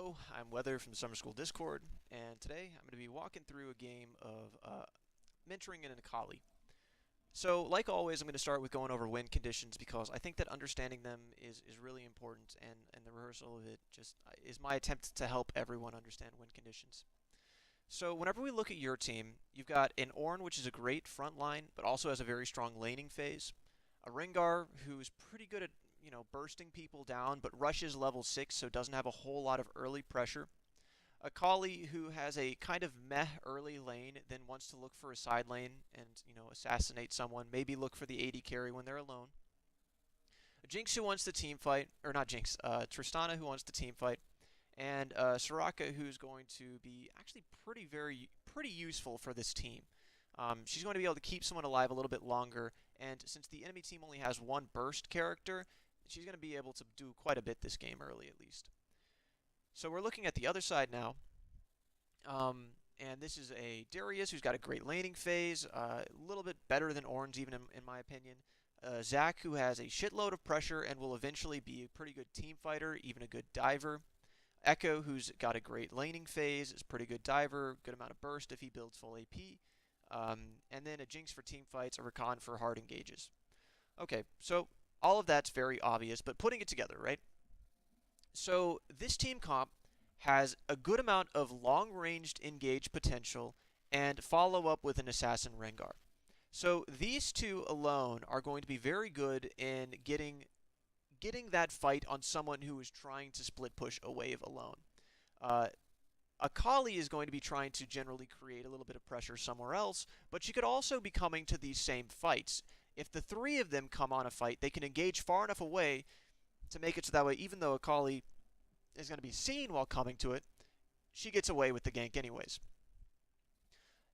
Hello, I'm Weather from the Summer School Discord, and today I'm going to be walking through a game of mentoring in an Akali. So, like always, I'm going to start with going over win conditions because I think that understanding them is really important, and the rehearsal of it just is my attempt to help everyone understand win conditions. So, whenever we look at your team, you've got an Ornn, which is a great front line, but also has a very strong laning phase. A Rengar, who's pretty good at bursting people down, but rushes level 6, so doesn't have a whole lot of early pressure. A Akali who has a kind of meh early lane, then wants to look for a side lane and assassinate someone. Maybe look for the AD carry when they're alone. A Jinx who wants the team fight, or not Jinx, Tristana who wants the team fight, and Soraka who's going to be actually pretty useful for this team. She's going to be able to keep someone alive a little bit longer, and since the enemy team only has one burst character, she's going to be able to do quite a bit this game early at least. So we're looking at the other side now. And this is a Darius who's got a great laning phase, a little bit better than Ornn's even in my opinion. Zac who has a shitload of pressure and will eventually be a pretty good team fighter, even a good diver. Ekko who's got a great laning phase, is a pretty good diver, good amount of burst if he builds full AP. And then a Jinx for team fights, a Rakan for hard engages. Okay, so all of that's very obvious, but putting it together, right? So this team comp has a good amount of long-ranged engage potential and follow up with an Assassin Rengar. So these two alone are going to be very good in getting that fight on someone who is trying to split push a wave alone. Akali is going to be trying to generally create a little bit of pressure somewhere else, but she could also be coming to these same fights. If the three of them come on a fight, they can engage far enough away to make it so that way, even though Akali is going to be seen while coming to it, she gets away with the gank anyways.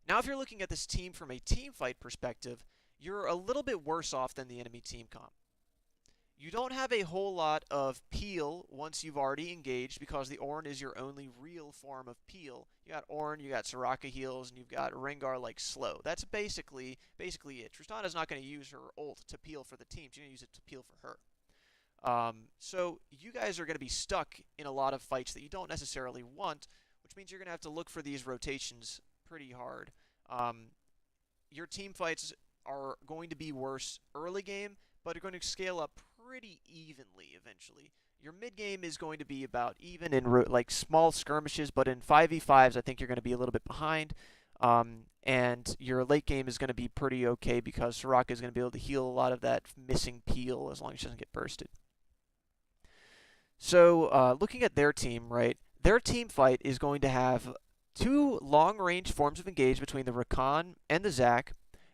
Now, if you're looking at this team from a team fight perspective, you're a little bit worse off than the enemy team comp. You don't have a whole lot of peel once you've already engaged because the Ornn is your only real form of peel. You got Ornn, you got Soraka heals, and you've got Rengar like slow. That's basically it. Tristana's not going to use her ult to peel for the team. She's going to use it to peel for her. So you guys are going to be stuck in a lot of fights that you don't necessarily want, which means you're going to have to look for these rotations pretty hard. Your team fights are going to be worse early game, but are going to scale up pretty evenly eventually. Your mid game is going to be about even in like small skirmishes, but in 5v5s I think you're going to be a little bit behind. And your late game is going to be pretty okay because Soraka is going to be able to heal a lot of that missing peel as long as she doesn't get bursted. So looking at their team, right, their team fight is going to have two long-range forms of engage between the Rakan and the Zac.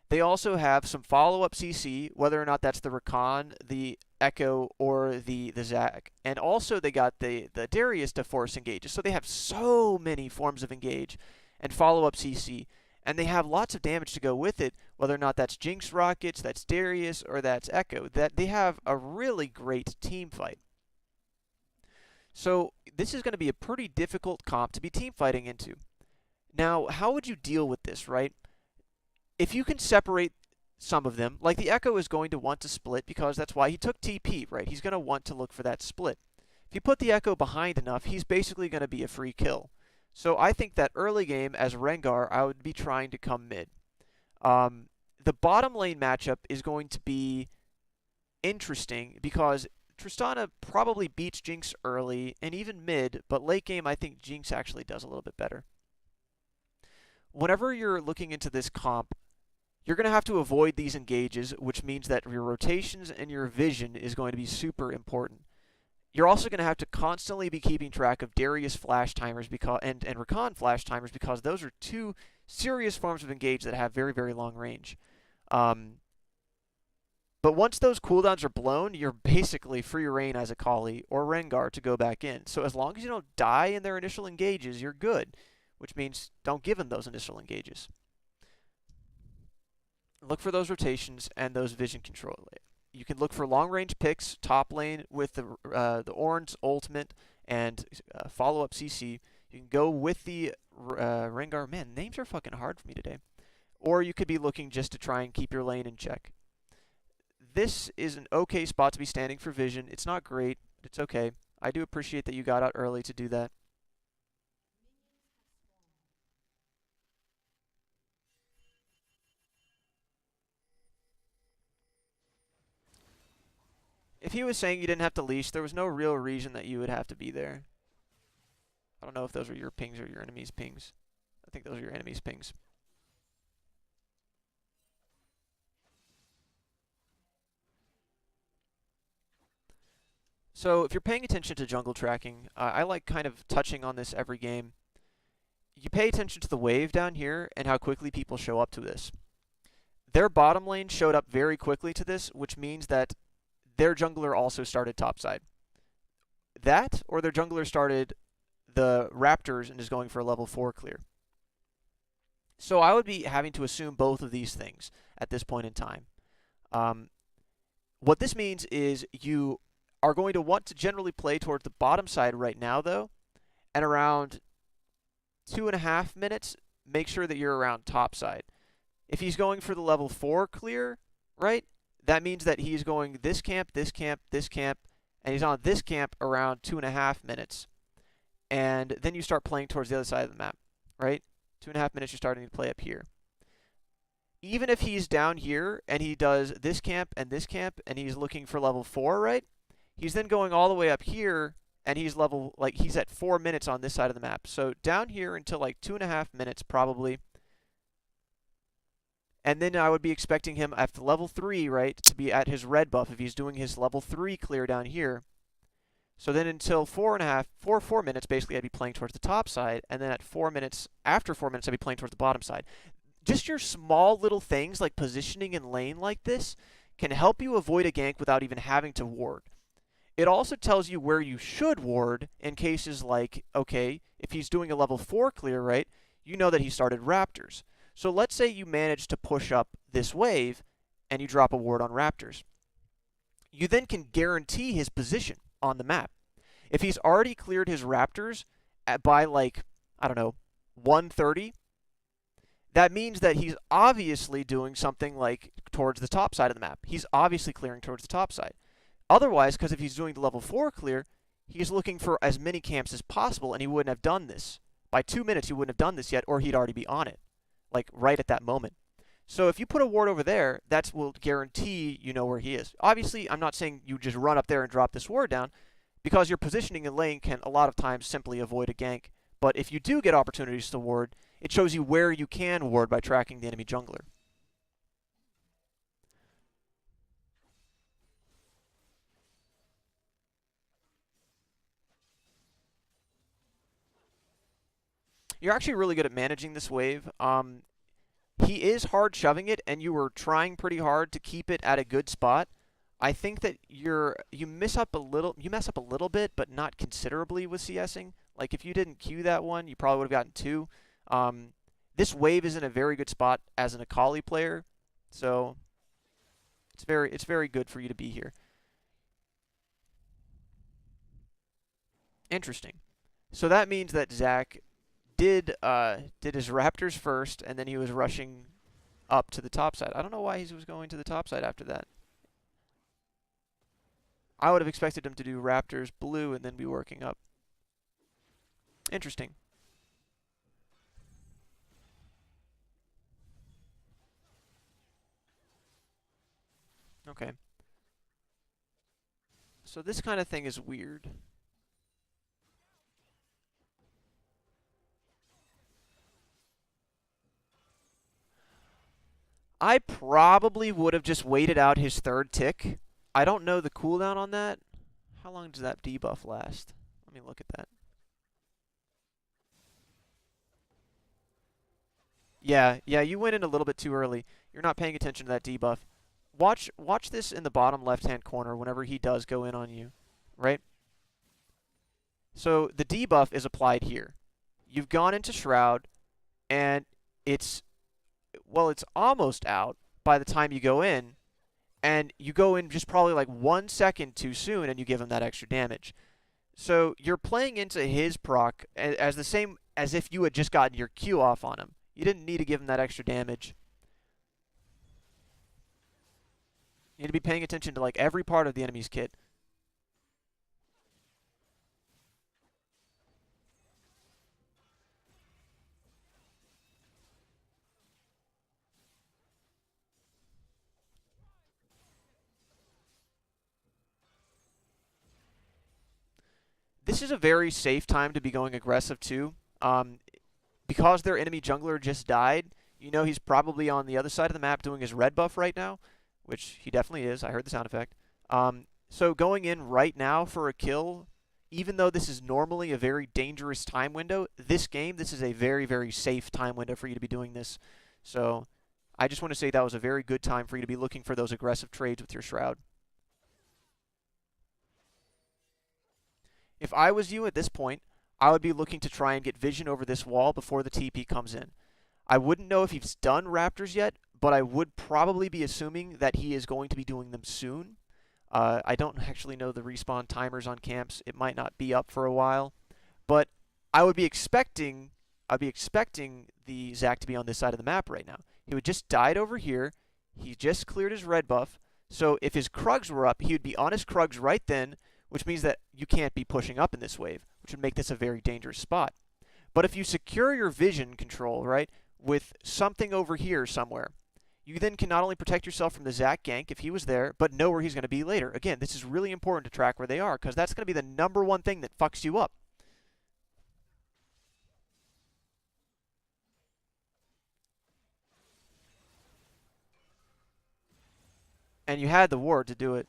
They also have some follow-up CC, whether or not that's the Rakan, the Ekko, or the Zac. And also they got the Darius to force engages. So they have so many forms of engage and follow-up CC. And they have lots of damage to go with it, whether or not that's Jinx Rockets, that's Darius, or that's Ekko. That they have a really great team fight. So this is going to be a pretty difficult comp to be team fighting into. Now, how would you deal with this, right? If you can separate some of them, like the Ekko is going to want to split because that's why he took TP, right? He's going to want to look for that split. If you put the Ekko behind enough, he's basically going to be a free kill. So I think that early game as Rengar, I would be trying to come mid. The bottom lane matchup is going to be interesting because Tristana probably beats Jinx early and even mid, but late game I think Jinx actually does a little bit better. Whenever you're looking into this comp, you're going to have to avoid these engages, which means that your rotations and your vision is going to be super important. You're also going to have to constantly be keeping track of Darius flash timers and Rakan flash timers because those are two serious forms of engage that have very, very long range. But once those cooldowns are blown, you're basically free reign as Akali or Rengar to go back in. So as long as you don't die in their initial engages, you're good, which means don't give them those initial engages. Look for those rotations and those vision control. You can look for long-range picks, top lane with the Ornn's ultimate and follow-up CC. You can go with the Rengar. Man, names are fucking hard for me today. Or you could be looking just to try and keep your lane in check. This is an okay spot to be standing for vision. It's not great, but it's okay. I do appreciate that you got out early to do that. If he was saying you didn't have to leash, there was no real reason that you would have to be there. I don't know if those are your pings or your enemy's pings. I think those are your enemy's pings. So if you're paying attention to jungle tracking, I like kind of touching on this every game. You pay attention to the wave down here and how quickly people show up to this. Their bottom lane showed up very quickly to this, which means that their jungler also started topside. That, or their jungler started the Raptors and is going for a level 4 clear. So I would be having to assume both of these things at this point in time. What this means is you are going to want to generally play towards the bottom side right now, though, and around 2.5 minutes, make sure that you're around top side. If he's going for the level 4 clear, right, that means that he's going this camp, this camp, this camp, and he's on this camp around 2.5 minutes. And then you start playing towards the other side of the map, right? 2.5 minutes, you're starting to play up here. Even if he's down here and he does this camp, and he's looking for level 4, right? He's then going all the way up here, and he's he's at 4 minutes on this side of the map. So down here until like 2.5 minutes probably. And then I would be expecting him at level 3, right, to be at his red buff if he's doing his level 3 clear down here. So then until 4 minutes, basically, I'd be playing towards the top side. And then at 4 minutes, after 4 minutes, I'd be playing towards the bottom side. Just your small little things like positioning in lane like this can help you avoid a gank without even having to ward. It also tells you where you should ward in cases like, okay, if he's doing a level 4 clear, right, you know that he started Raptors. So let's say you manage to push up this wave and you drop a ward on Raptors. You then can guarantee his position on the map. If he's already cleared his Raptors by like, I don't know, 1:30, that means that he's obviously doing something like towards the top side of the map. He's obviously clearing towards the top side. Otherwise, because if he's doing the level 4 clear, he's looking for as many camps as possible, and he wouldn't have done this. By 2 minutes, he wouldn't have done this yet, or he'd already be on it, like right at that moment. So if you put a ward over there, that will guarantee you know where he is. Obviously, I'm not saying you just run up there and drop this ward down, because your positioning in lane can a lot of times simply avoid a gank. But if you do get opportunities to ward, it shows you where you can ward by tracking the enemy jungler. You're actually really good at managing this wave. He is hard shoving it, and you were trying pretty hard to keep it at a good spot. I think that you mess up a little bit, but not considerably with CSing. Like if you didn't queue that one, you probably would have gotten 2. This wave is in a very good spot as an Akali player, so it's very good for you to be here. Interesting. So that means that Zach did his Raptors first, and then he was rushing up to the top side. I don't know why he was going to the top side after that. I would have expected him to do Raptors blue and then be working up. Interesting. Okay. So this kind of thing is weird. I probably would have just waited out his 3rd tick. I don't know the cooldown on that. How long does that debuff last? Let me look at that. Yeah, you went in a little bit too early. You're not paying attention to that debuff. Watch this in the bottom left-hand corner whenever he does go in on you, right? So the debuff is applied here. You've gone into Shroud, and it's almost out by the time you go in, and you go in just probably like 1 second too soon, and you give him that extra damage. So you're playing into his proc as the same as if you had just gotten your Q off on him. You didn't need to give him that extra damage. You need to be paying attention to like every part of the enemy's kit. this is a very safe time to be going aggressive too. Because their enemy jungler just died, you know he's probably on the other side of the map doing his red buff right now, which he definitely is. I heard the sound effect. So going in right now for a kill, even though this is normally a very dangerous time window, this game, this is a very, very safe time window for you to be doing this. So I just want to say that was a very good time for you to be looking for those aggressive trades with your Shroud. If I was you at this point, I would be looking to try and get vision over this wall before the TP comes in. I wouldn't know if he's done Raptors yet, but I would probably be assuming that he is going to be doing them soon. I don't actually know the respawn timers on camps. It might not be up for a while, but I would be expecting the Zac to be on this side of the map right now. He would just died over here. He just cleared his red buff. So if his Krugs were up, he would be on his Krugs right then, which means that you can't be pushing up in this wave, which would make this a very dangerous spot. But if you secure your vision control, right, with something over here somewhere, you then can not only protect yourself from the Zac gank if he was there, but know where he's going to be later. Again, this is really important to track where they are, because that's going to be the number one thing that fucks you up. And you had the ward to do it.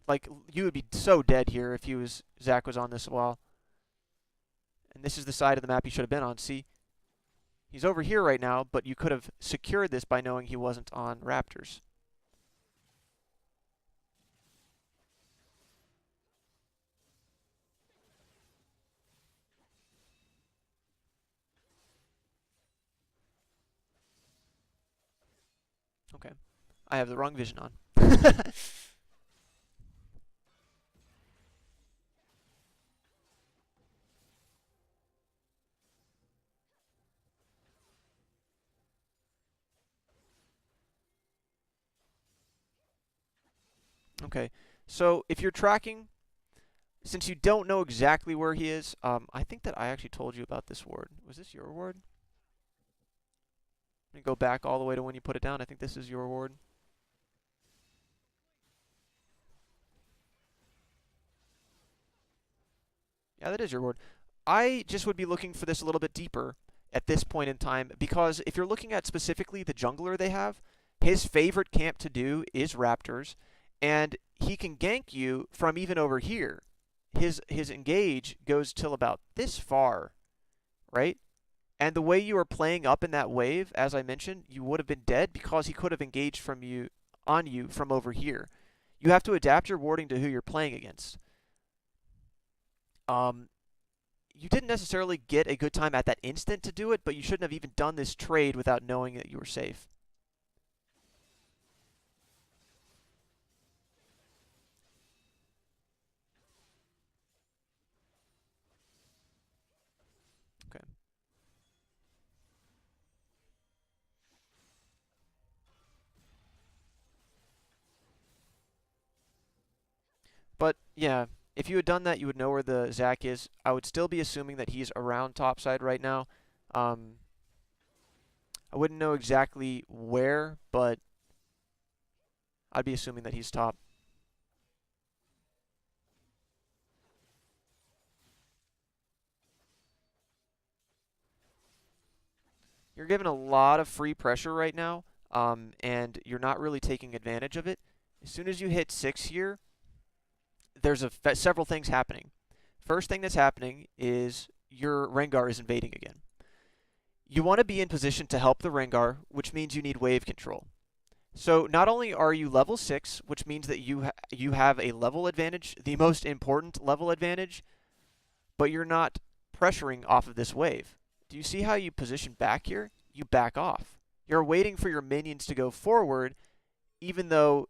Like, you would be so dead here if Zac was on this wall. And this is the side of the map he should have been on. See? He's over here right now, but you could have secured this by knowing he wasn't on Raptors. Okay. I have the wrong vision on. Okay, so if you're tracking, since you don't know exactly where he is, I think that I actually told you about this ward. Was this your ward? Let me go back all the way to when you put it down. I think this is your ward. Yeah, that is your ward. I just would be looking for this a little bit deeper at this point in time, because if you're looking at specifically the jungler they have, his favorite camp to do is Raptors, and he can gank you from even over here. His engage goes till about this far, right? And the way you are playing up in that wave, as I mentioned, you would have been dead because he could have engaged from you on you from over here. You have to adapt your warding to who you're playing against. You didn't necessarily get a good time at that instant to do it, but you shouldn't have even done this trade without knowing that you were safe. Okay. But yeah, if you had done that, you would know where the Zac is. I would still be assuming that he's around topside right now. I wouldn't know exactly where, but I'd be assuming that he's top. You're given a lot of free pressure right now, and you're not really taking advantage of it. As soon as you hit 6 here, there's several things happening. First thing that's happening is your Rengar is invading again. You want to be in position to help the Rengar, which means you need wave control. So not only are you level 6, which means that you have a level advantage, the most important level advantage, but you're not pressuring off of this wave. Do you see how you position back here? You back off. You're waiting for your minions to go forward, even though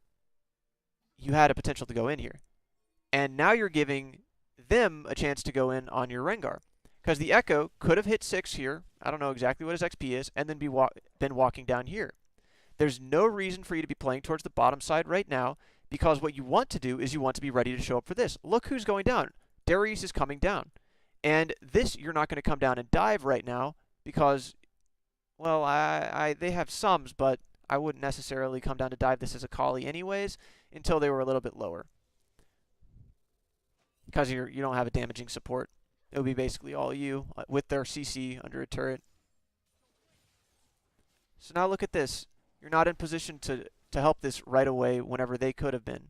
you had a potential to go in here. And now you're giving them a chance to go in on your Rengar. Because the Ekko could have hit 6 here, I don't know exactly what his XP is, and then been walking down here. There's no reason for you to be playing towards the bottom side right now, because what you want to do is you want to be ready to show up for this. Look who's going down. Darius is coming down. And this, you're not going to come down and dive right now, because, well, they have sums, but I wouldn't necessarily come down to dive this as Akali anyways, until they were a little bit lower. because you don't have a damaging support. It would be basically all you with their CC under a turret. So now look at this. You're not in position to help this right away whenever they could have been.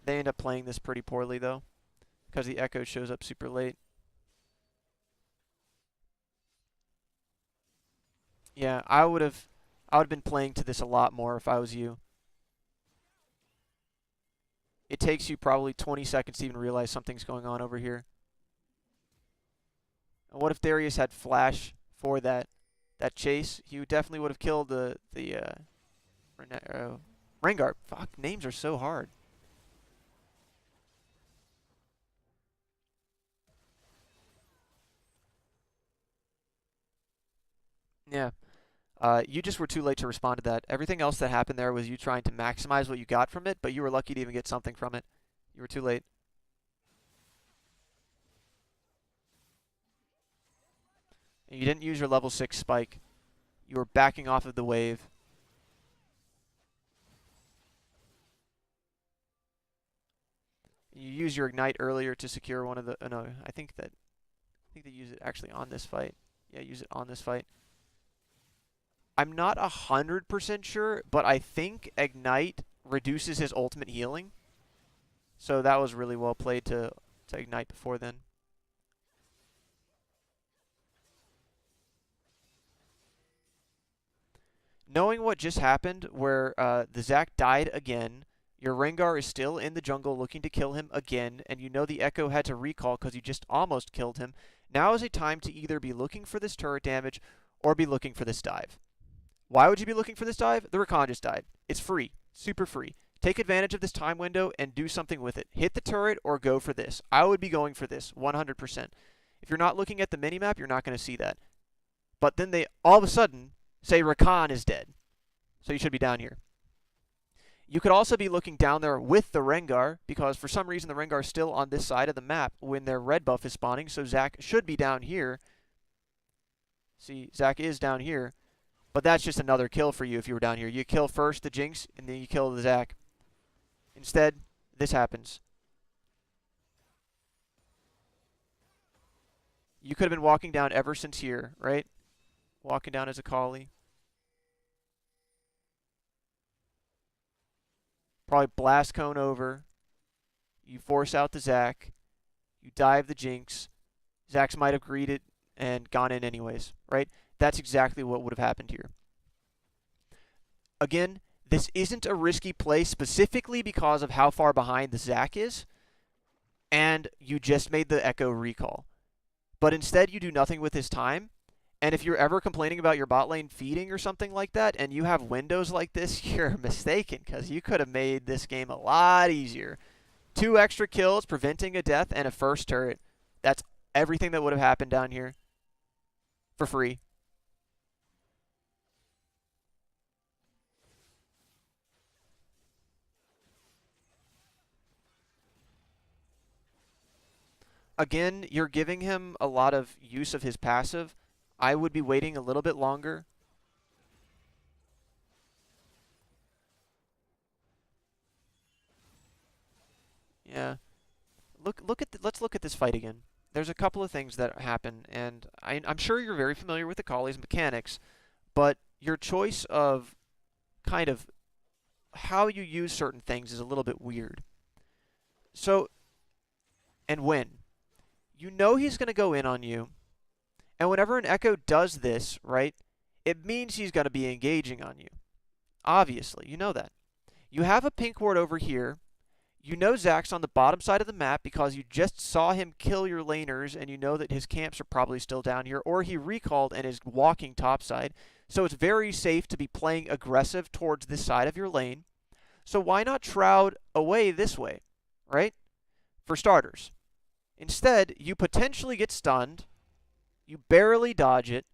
They end up playing this pretty poorly though, because the Ekko shows up super late. Yeah, I would have been playing to this a lot more if I was you. It takes you probably 20 seconds to even realize something's going on over here. And what if Darius had flash for that chase? He definitely would have killed the Rengar. Fuck, names are so hard. Yeah. You just were too late to respond to that. Everything else that happened there was you trying to maximize what you got from it, but you were lucky to even get something from it. You were too late. And you didn't use your level 6 spike. You were backing off of the wave. You used your ignite earlier to secure one of the. No, I think they use it actually on this fight. Yeah, use it on this fight. I'm not 100% sure, but I think ignite reduces his ultimate healing. So that was really well played to ignite before then. Knowing what just happened, where the Zac died again, your Rengar is still in the jungle looking to kill him again, and you know the Ekko had to recall because you just almost killed him. Now is a time to either be looking for this turret damage or be looking for this dive. Why would you be looking for this dive? The Rakan just died. It's free. Super free. Take advantage of this time window and do something with it. Hit the turret or go for this. I would be going for this 100%. If you're not looking at the minimap, you're not going to see that. But then they all of a sudden say Rakan is dead. So you should be down here. You could also be looking down there with the Rengar, because for some reason the Rengar is still on this side of the map when their red buff is spawning, so Zac should be down here. See, Zac is down here, but that's just another kill for you if you were down here. You kill first the Jinx, and then you kill the Zac. Instead, this happens. You could have been walking down ever since here, right? Walking down as Akali. Probably blast cone over. You force out the Zac. You dive the Jinx. Zax might have greeted and gone in anyways, right? That's exactly what would have happened here. Again, this isn't a risky play specifically because of how far behind the Zac is, and you just made the Ekko recall. But instead, you do nothing with his time. And if you're ever complaining about your bot lane feeding or something like that, and you have windows like this, you're mistaken, because you could have made this game a lot easier. 2 extra kills, preventing a death, and a first turret. That's everything that would have happened down here. For free. Again, you're giving him a lot of use of his passive. I would be waiting a little bit longer. Yeah. Let's look at this fight again. There's a couple of things that happen, and I'm sure you're very familiar with Akali's mechanics, but your choice of kind of how you use certain things is a little bit weird. So, and when. You know he's going to go in on you, and whenever an Ekko does this, right, it means he's going to be engaging on you. Obviously, you know that. You have a pink ward over here. You know Zac's on the bottom side of the map because you just saw him kill your laners, and you know that his camps are probably still down here, or he recalled and is walking topside. So it's very safe to be playing aggressive towards this side of your lane. So why not Shroud away this way, right? For starters. Instead, you potentially get stunned. You barely dodge it.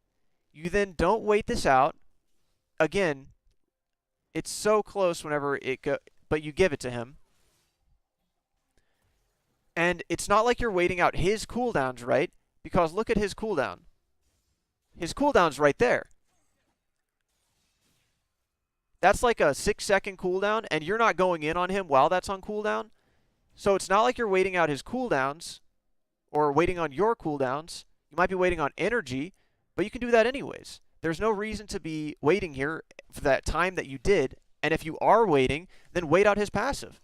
You then don't wait this out. Again, it's so close whenever it go, but you give it to him. And it's not like you're waiting out his cooldowns, right? Because look at his cooldown. His cooldown's right there. That's like a 6-second cooldown, and you're not going in on him while that's on cooldown. So it's not like you're waiting out his cooldowns or waiting on your cooldowns. You might be waiting on energy, but you can do that anyways. There's no reason to be waiting here for that time that you did, and if you are waiting, then wait out his passive.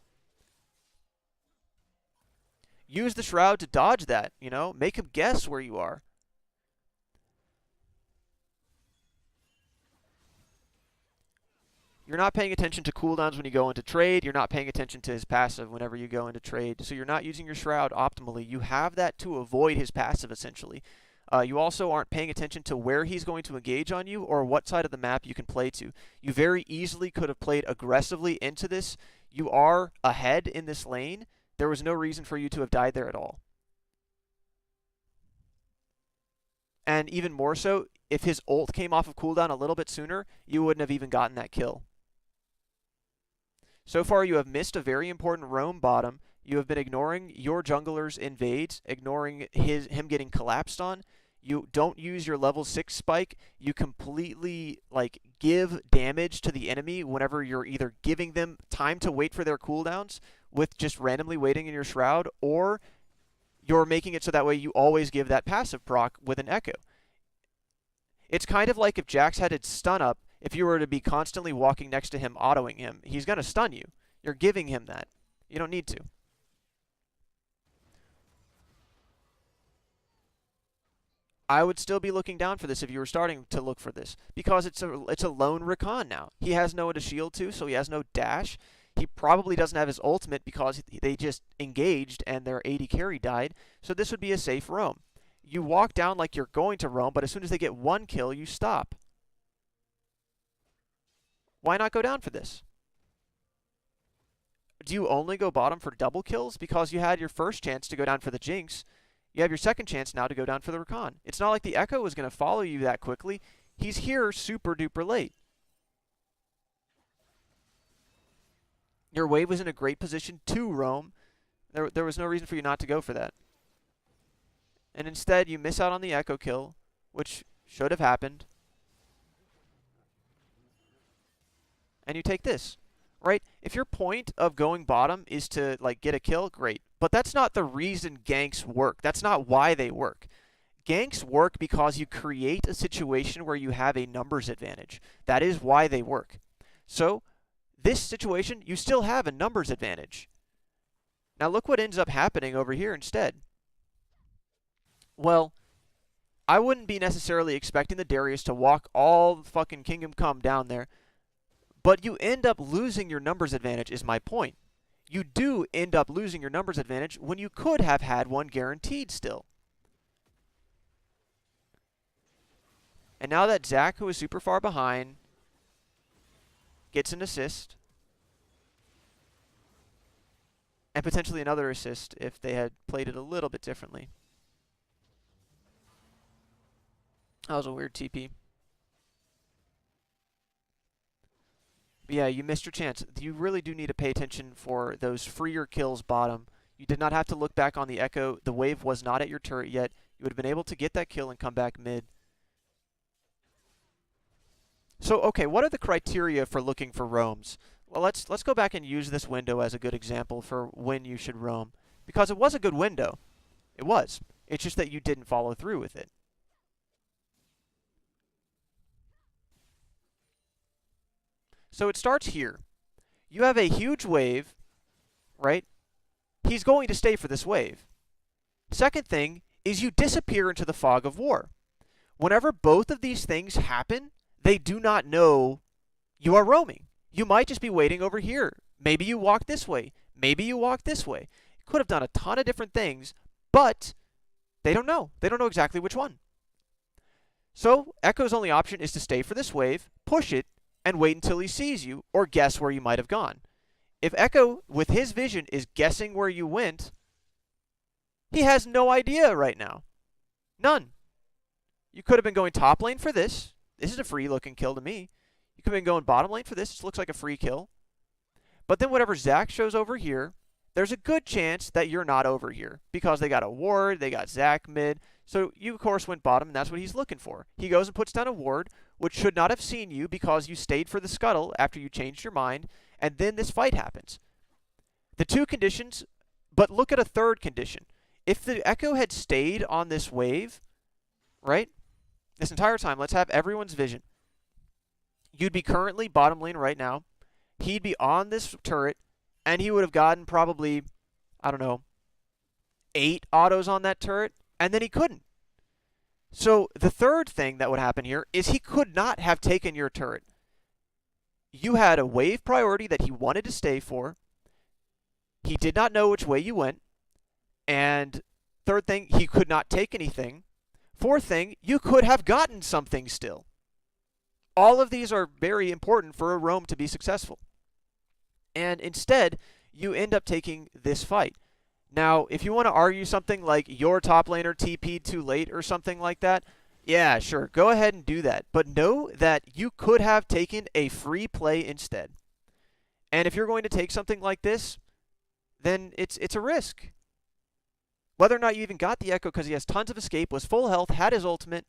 Use the Shroud to dodge that, you know? Make him guess where you are. You're not paying attention to cooldowns when you go into trade. You're not paying attention to his passive whenever you go into trade. So you're not using your Shroud optimally. You have that to avoid his passive, essentially. You also aren't paying attention to where he's going to engage on you or what side of the map you can play to. You very easily could have played aggressively into this. You are ahead in this lane. There was no reason for you to have died there at all. And even more so, if his ult came off of cooldown a little bit sooner, you wouldn't have even gotten that kill. So far, you have missed a very important roam bottom. You have been ignoring your jungler's invades, ignoring him getting collapsed on. You don't use your level 6 spike. You completely give damage to the enemy whenever you're either giving them time to wait for their cooldowns with just randomly waiting in your Shroud, or you're making it so that way you always give that passive proc with an Ekko. It's kind of like if Jax had his stun up. If you were to be constantly walking next to him, autoing him, he's going to stun you. You're giving him that. You don't need to. I would still be looking down for this if you were starting to look for this, because it's a lone Rakan now. He has no one to shield to, so he has no dash. He probably doesn't have his ultimate because they just engaged and their AD carry died, so this would be a safe roam. You walk down like you're going to roam, but as soon as they get one kill, you stop. Why not go down for this? Do you only go bottom for double kills? Because you had your first chance to go down for the Jinx. You have your second chance now to go down for the Rakan. It's not like the Ekko is going to follow you that quickly. He's here super duper late. Your wave was in a great position to roam. There was no reason for you not to go for that. And instead, you miss out on the Ekko kill, which should have happened. And you take this, right? If your point of going bottom is to get a kill, great. But that's not the reason ganks work. That's not why they work. Ganks work because you create a situation where you have a numbers advantage. That is why they work. So, this situation, you still have a numbers advantage. Now look what ends up happening over here instead. Well, I wouldn't be necessarily expecting the Darius to walk all the fucking Kingdom Come down there. But you end up losing your numbers advantage is my point. You do end up losing your numbers advantage when you could have had one guaranteed still. And now that Zac, who is super far behind, gets an assist. And potentially another assist if they had played it a little bit differently. That was a weird TP. But yeah, you missed your chance. You really do need to pay attention for those freer kills bottom. You did not have to look back on the Ekko. The wave was not at your turret yet. You would have been able to get that kill and come back mid. So, okay, what are the criteria for looking for roams? Well, let's go back and use this window as a good example for when you should roam. Because it was a good window. It was. It's just that you didn't follow through with it. So it starts here. You have a huge wave, right? He's going to stay for this wave. Second thing is you disappear into the fog of war. Whenever both of these things happen, they do not know you are roaming. You might just be waiting over here. Maybe you walk this way. Maybe you walk this way. You could have done a ton of different things, but they don't know. They don't know exactly which one. So Ekko's only option is to stay for this wave, push it, and wait until he sees you, or guess where you might have gone. If Ekko, with his vision, is guessing where you went, he has no idea right now. None. You could have been going top lane for this. This is a free-looking kill to me. You could have been going bottom lane for this. This looks like a free kill. But then whatever Zac shows over here, there's a good chance that you're not over here, because they got a ward, they got Zac mid, So you, of course, went bottom, and that's what he's looking for. He goes and puts down a ward, which should not have seen you because you stayed for the scuttle after you changed your mind, and then this fight happens. The two conditions, but look at a third condition. If the Ekko had stayed on this wave, right, this entire time, let's have everyone's vision. You'd be currently bottom lane right now. He'd be on this turret, and he would have gotten probably, I don't know, 8 autos on that turret, and then he couldn't. So the third thing that would happen here is he could not have taken your turret. You had a wave priority that he wanted to stay for. He did not know which way you went. And third thing, he could not take anything. Fourth thing, you could have gotten something still. All of these are very important for a roam to be successful. And instead, you end up taking this fight. Now, if you want to argue something like your top laner TP'd too late or something like that, yeah, sure, go ahead and do that. But know that you could have taken a free play instead. And if you're going to take something like this, then it's a risk. Whether or not you even got the Ekko because he has tons of escape, was full health, had his ultimate,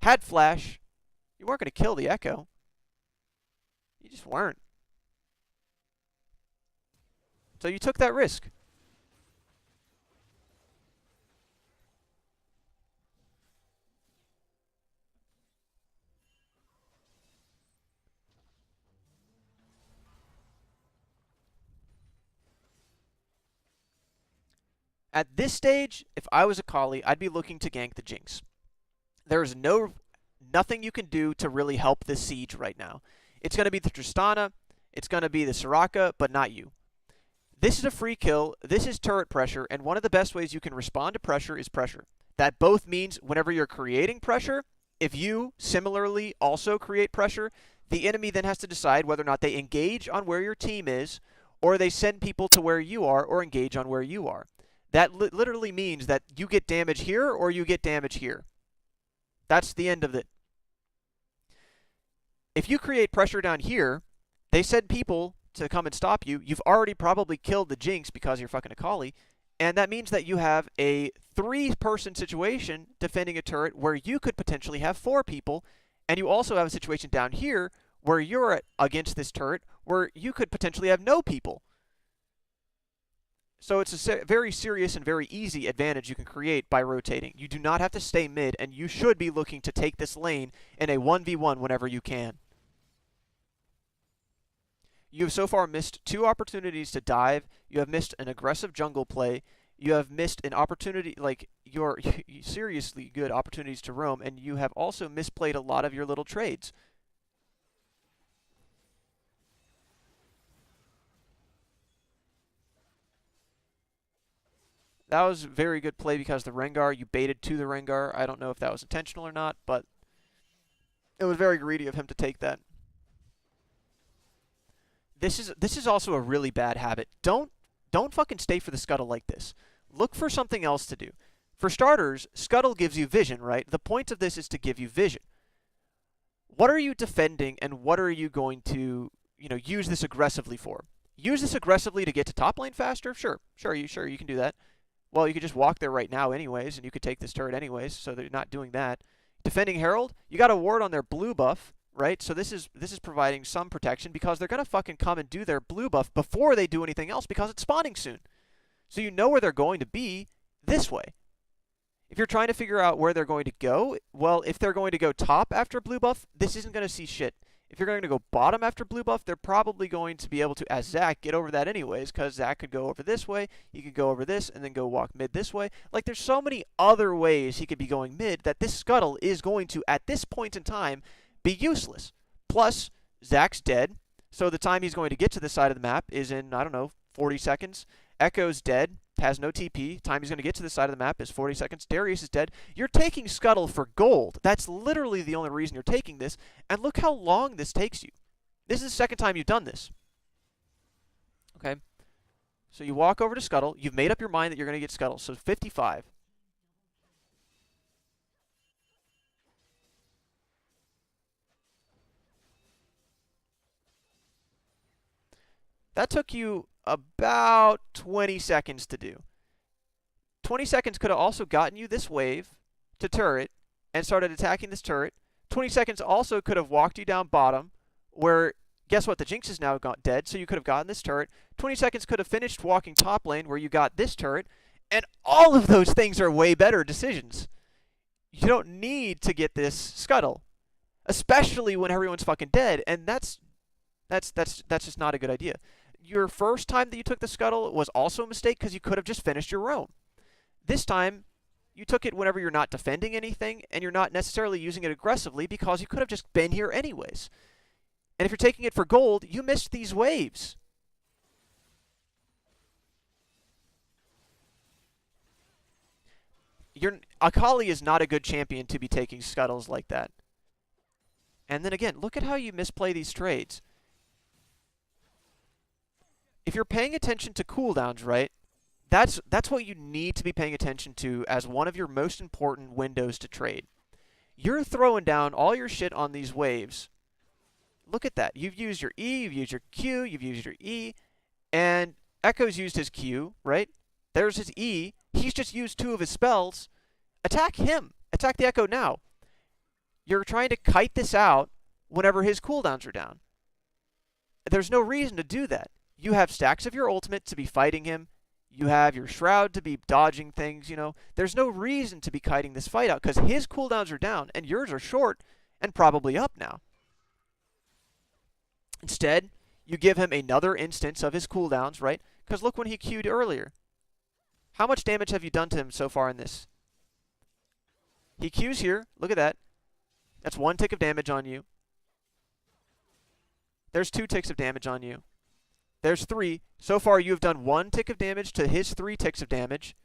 had flash, you weren't going to kill the Ekko. You just weren't. So you took that risk. At this stage, if I was Akali, I'd be looking to gank the Jinx. There's nothing you can do to really help this siege right now. It's going to be the Tristana, it's going to be the Soraka, but not you. This is a free kill, this is turret pressure, and one of the best ways you can respond to pressure is pressure. That both means whenever you're creating pressure, if you similarly also create pressure, the enemy then has to decide whether or not they engage on where your team is, or they send people to where you are, or engage on where you are. That literally means that you get damage here or you get damage here. That's the end of it. If you create pressure down here, they send people to come and stop you. You've already probably killed the Jinx because you're fucking Akali, and that means that you have a 3-person situation defending a turret where you could potentially have 4 people, and you also have a situation down here where you're against this turret where you could potentially have no people. So it's a very serious and very easy advantage you can create by rotating. You do not have to stay mid, and you should be looking to take this lane in a 1v1 whenever you can. You have so far missed 2 opportunities to dive. You have missed an aggressive jungle play. You have missed an opportunity, like your seriously good opportunities to roam, and you have also misplayed a lot of your little trades. That was a very good play because the Rengar, you baited to the Rengar. I don't know if that was intentional or not, but it was very greedy of him to take that. This is also a really bad habit. Don't fucking stay for the scuttle like this. Look for something else to do. For starters, scuttle gives you vision, right? The point of this is to give you vision. What are you defending and what are you going to, use this aggressively for? Use this aggressively to get to top lane faster? Sure, you can do that. Well, you could just walk there right now anyways, and you could take this turret anyways, so they're not doing that. Defending Herald, you got a ward on their blue buff, right? So this is providing some protection because they're going to fucking come and do their blue buff before they do anything else because it's spawning soon. So you know where they're going to be this way. If you're trying to figure out where they're going to go, well, if they're going to go top after blue buff, this isn't going to see shit. If you're going to go bottom after blue buff, they're probably going to be able to, as Zac, get over that anyways, because Zac could go over this way, he could go over this, and then go walk mid this way. Like, there's so many other ways he could be going mid that this scuttle is going to, at this point in time, be useless. Plus, Zac's dead, so the time he's going to get to this side of the map is in, I don't know, 40 seconds. Ekko's dead, has no TP. Time he's going to get to this side of the map is 40 seconds. Darius is dead. You're taking Scuttle for gold. That's literally the only reason you're taking this. And look how long this takes you. This is the second time you've done this. Okay? So you walk over to Scuttle. You've made up your mind that you're going to get Scuttle. So 55. That took you about 20 seconds to do. 20 seconds could have also gotten you this wave to turret and started attacking this turret. 20 seconds also could have walked you down bottom, where, guess what, the Jinx is now dead, so you could have gotten this turret. 20 seconds could have finished walking top lane, where you got this turret. And all of those things are way better decisions. You don't need to get this scuttle, especially when everyone's fucking dead, and that's just not a good idea. Your first time that you took the scuttle was also a mistake because you could have just finished your roam. This time, you took it whenever you're not defending anything, and you're not necessarily using it aggressively because you could have just been here anyways. And if you're taking it for gold, you missed these waves. Akali is not a good champion to be taking scuttles like that. And then again, look at how you misplay these trades. If you're paying attention to cooldowns, right, that's what you need to be paying attention to as one of your most important windows to trade. You're throwing down all your shit on these waves. Look at that. You've used your E, you've used your Q, you've used your E, and Ekko's used his Q, right? There's his E. He's just used 2 of his spells. Attack him. Attack the Ekko now. You're trying to kite this out whenever his cooldowns are down. There's no reason to do that. You have stacks of your ultimate to be fighting him. You have your Shroud to be dodging things, you know. There's no reason to be kiting this fight out because his cooldowns are down and yours are short and probably up now. Instead, you give him another instance of his cooldowns, right? Because look when he Q'd earlier. How much damage have you done to him so far in this? He Qs here. Look at that. That's 1 tick of damage on you. There's 2 ticks of damage on you. There's 3. So far, you have done 1 tick of damage to his 3 ticks of damage.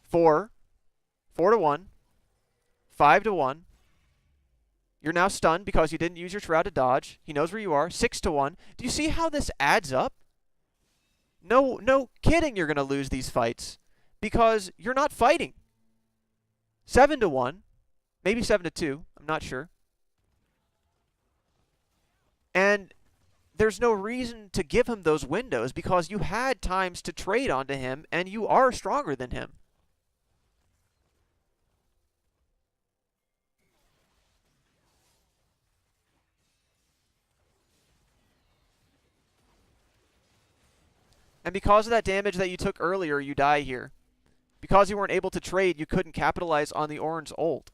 4. 4 to 1. 5 to 1. You're now stunned because you didn't use your Shroud to dodge. He knows where you are. 6 to 1. Do you see how this adds up? No kidding you're going to lose these fights because you're not fighting. 7 to 1. Maybe 7 to 2. I'm not sure. And there's no reason to give him those windows because you had times to trade onto him and you are stronger than him. And because of that damage that you took earlier, you die here. Because you weren't able to trade, you couldn't capitalize on the orange ult.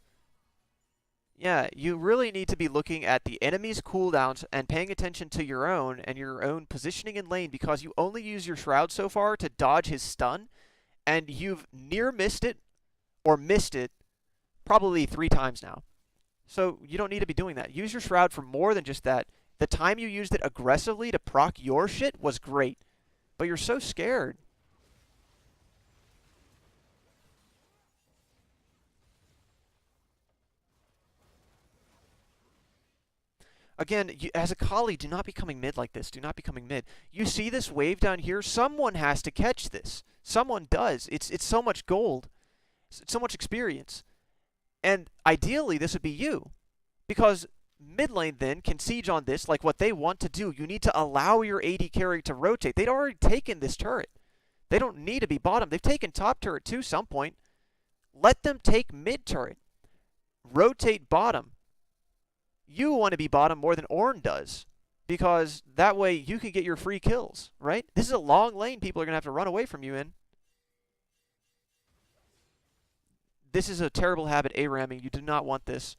Yeah, you really need to be looking at the enemy's cooldowns and paying attention to your own and your own positioning in lane because you only use your Shroud so far to dodge his stun, and you've near missed it or missed it probably 3 times now. So you don't need to be doing that. Use your Shroud for more than just that. The time you used it aggressively to proc your shit was great, but you're so scared. Again, as Akali, do not be coming mid like this. Do not be coming mid. You see this wave down here? Someone has to catch this. Someone does. It's so much gold. It's so much experience. And ideally, this would be you. Because mid lane then can siege on this like what they want to do. You need to allow your AD carry to rotate. They'd already taken this turret. They don't need to be bottom. They've taken top turret too some point. Let them take mid turret. Rotate bottom. You want to be bottom more than Ornn does because that way you can get your free kills, right? This is a long lane people are going to have to run away from you in. This is a terrible habit, A-ramming. You do not want this.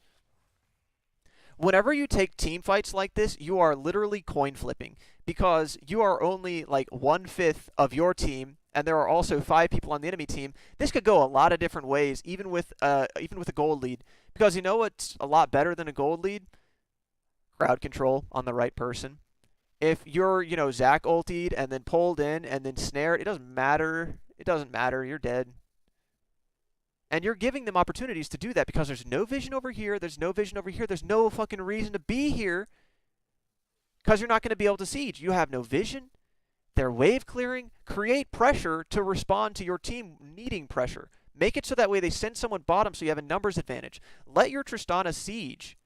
Whenever you take team fights like this, you are literally coin flipping because you are only like 1/5 of your team and there are also 5 people on the enemy team. This could go a lot of different ways, even with a gold lead. Because you know what's a lot better than a gold lead? Crowd control on the right person. If you're, Zac ultied and then pulled in and then snared, it doesn't matter. It doesn't matter. You're dead. And you're giving them opportunities to do that because there's no vision over here. There's no vision over here. There's no fucking reason to be here because you're not going to be able to siege. You have no vision. They're wave clearing. Create pressure to respond to your team needing pressure. Make it so that way they send someone bottom so you have a numbers advantage. Let your Tristana siege.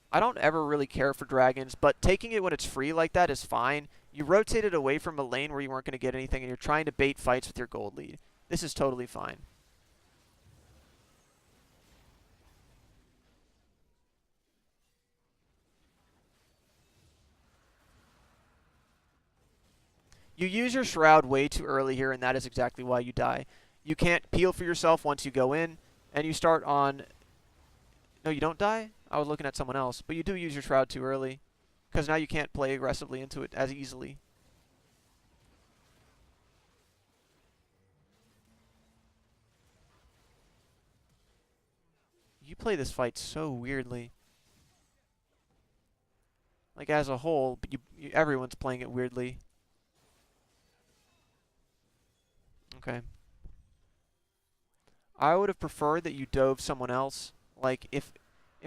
I don't ever really care for dragons, but taking it when it's free like that is fine. You rotated away from a lane where you weren't going to get anything, and you're trying to bait fights with your gold lead. This is totally fine. You use your Shroud way too early here, and that is exactly why you die. You can't peel for yourself once you go in, and you start on... No, you don't die? I was looking at someone else. But you do use your Shroud too early, because now you can't play aggressively into it as easily. You play this fight so weirdly. Like, as a whole, but everyone's playing it weirdly. Okay. I would have preferred that you dove someone else. Like, if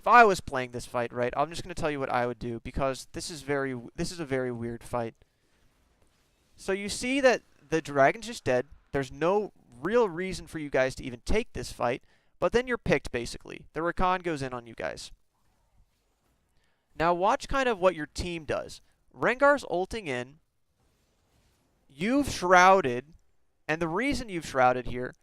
I was playing this fight, right, I'm just going to tell you what I would do, because this is a very weird fight. So you see that the dragon's just dead. There's no real reason for you guys to even take this fight, but then you're picked, basically. The Rakan goes in on you guys. Now watch kind of what your team does. Rengar's ulting in. You've shrouded, and the reason you've shrouded here,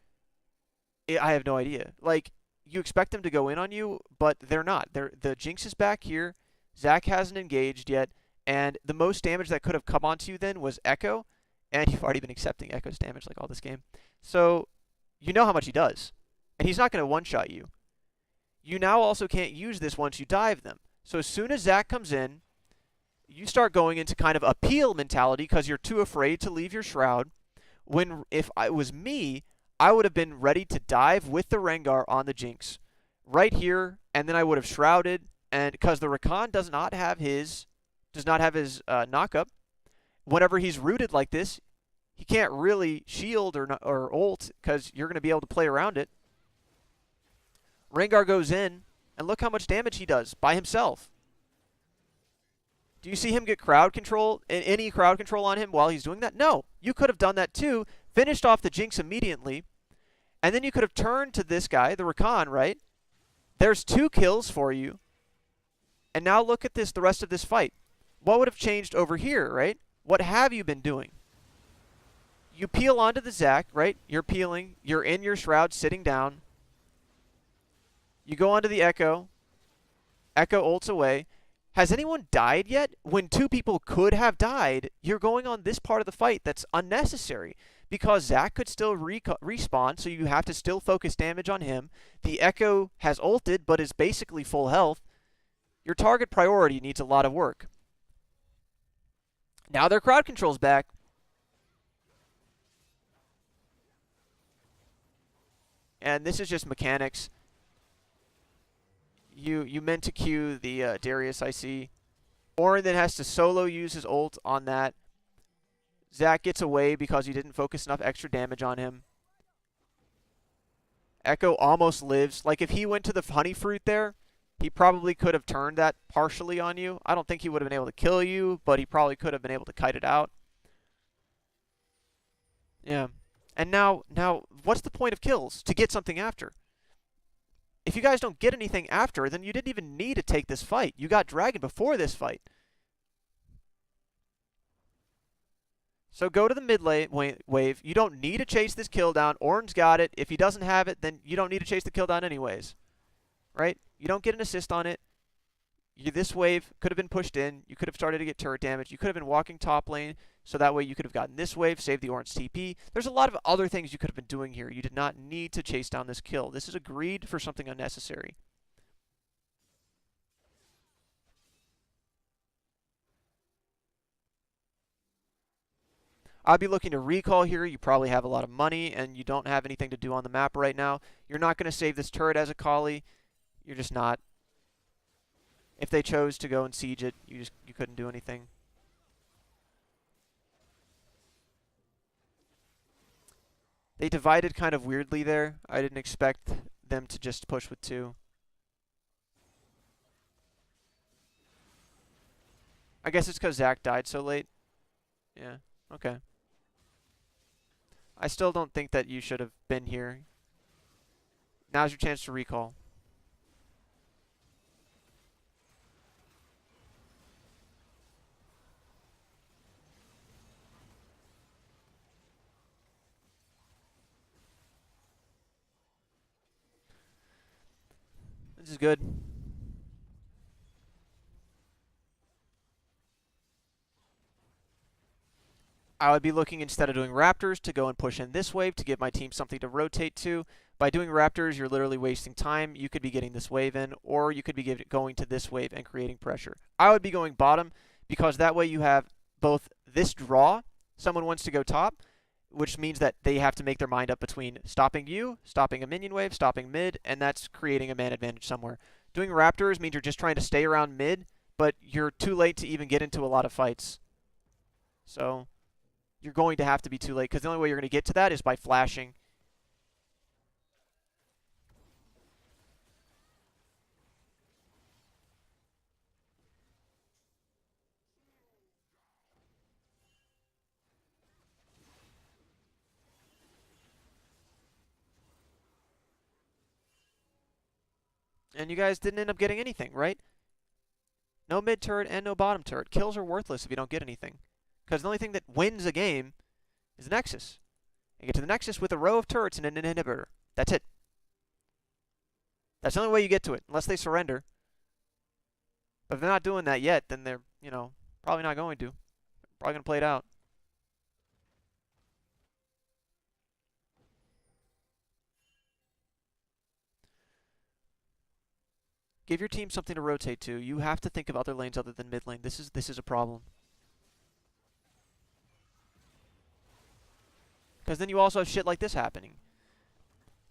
I have no idea. Like, you expect them to go in on you, but they're not. The Jinx is back here. Zac hasn't engaged yet, and the most damage that could have come onto you then was Ekko, and you've already been accepting Ekko's damage like all this game. So you know how much he does, and he's not going to one-shot you. You now also can't use this once you dive them. So as soon as Zac comes in, you start going into kind of a peel mentality because you're too afraid to leave your Shroud. When if it was me, I would have been ready to dive with the Rengar on the Jinx right here, and then I would have shrouded, and because the Rakan does not have his knock-up. Whenever he's rooted like this, he can't really shield or ult because you're going to be able to play around it. Rengar goes in, and look how much damage he does by himself. Do you see him get crowd control, any crowd control on him while he's doing that? No. You could have done that too, finished off the Jinx immediately, and then you could have turned to this guy, the Rakan, right? There's 2 kills for you. And now look at this, the rest of this fight. What would have changed over here, right? What have you been doing? You peel onto the Zac, right? You're peeling. You're in your Shroud, sitting down. You go onto the Ekko. Ekko ults away. Has anyone died yet? When 2 people could have died, you're going on this part of the fight that's unnecessary. Because Zac could still respawn, so you have to still focus damage on him. The Ekko has ulted, but is basically full health. Your target priority needs a lot of work. Now their crowd control's back. And this is just mechanics. You meant to Q the Darius, I see. Auron then has to solo use his ult on that. Zac gets away because he didn't focus enough extra damage on him. Ekko almost lives. Like, if he went to the honey fruit there, he probably could have turned that partially on you. I don't think he would have been able to kill you, but he probably could have been able to kite it out. Yeah. And now, what's the point of kills? To get something after. If you guys don't get anything after, then you didn't even need to take this fight. You got Dragon before this fight. So go to the mid wave. You don't need to chase this kill down. Auron's got it. If he doesn't have it, then you don't need to chase the kill down anyways. Right? You don't get an assist on it. This wave could have been pushed in. You could have started to get turret damage. You could have been walking top lane, so that way you could have gotten this wave, saved the Auron's TP. There's a lot of other things you could have been doing here. You did not need to chase down this kill. This is a greed for something unnecessary. I'd be looking to recall here. You probably have a lot of money, and you don't have anything to do on the map right now. You're not going to save this turret as Akali. You're just not. If they chose to go and siege it, you couldn't do anything. They divided kind of weirdly there. I didn't expect them to just push with 2. I guess it's because Zac died so late. Yeah, okay. I still don't think that you should have been here. Now's your chance to recall. This is good. I would be looking, instead of doing Raptors, to go and push in this wave to give my team something to rotate to. By doing Raptors, you're literally wasting time. You could be getting this wave in, or you could be going to this wave and creating pressure. I would be going bottom, because that way you have both this draw, someone wants to go top, which means that they have to make their mind up between stopping you, stopping a minion wave, stopping mid, and that's creating a man advantage somewhere. Doing Raptors means you're just trying to stay around mid, but you're too late to even get into a lot of fights. So you're going to have to be too late, because the only way you're going to get to that is by flashing. And you guys didn't end up getting anything, right? No mid turret and no bottom turret. Kills are worthless if you don't get anything, because the only thing that wins a game is the Nexus. You get to the Nexus with a row of turrets and an inhibitor. That's it. That's the only way you get to it, unless they surrender. But if they're not doing that yet, then they're, probably not going to. Probably going to play it out. Give your team something to rotate to. You have to think of other lanes other than mid lane. This is a problem. Because then you also have shit like this happening.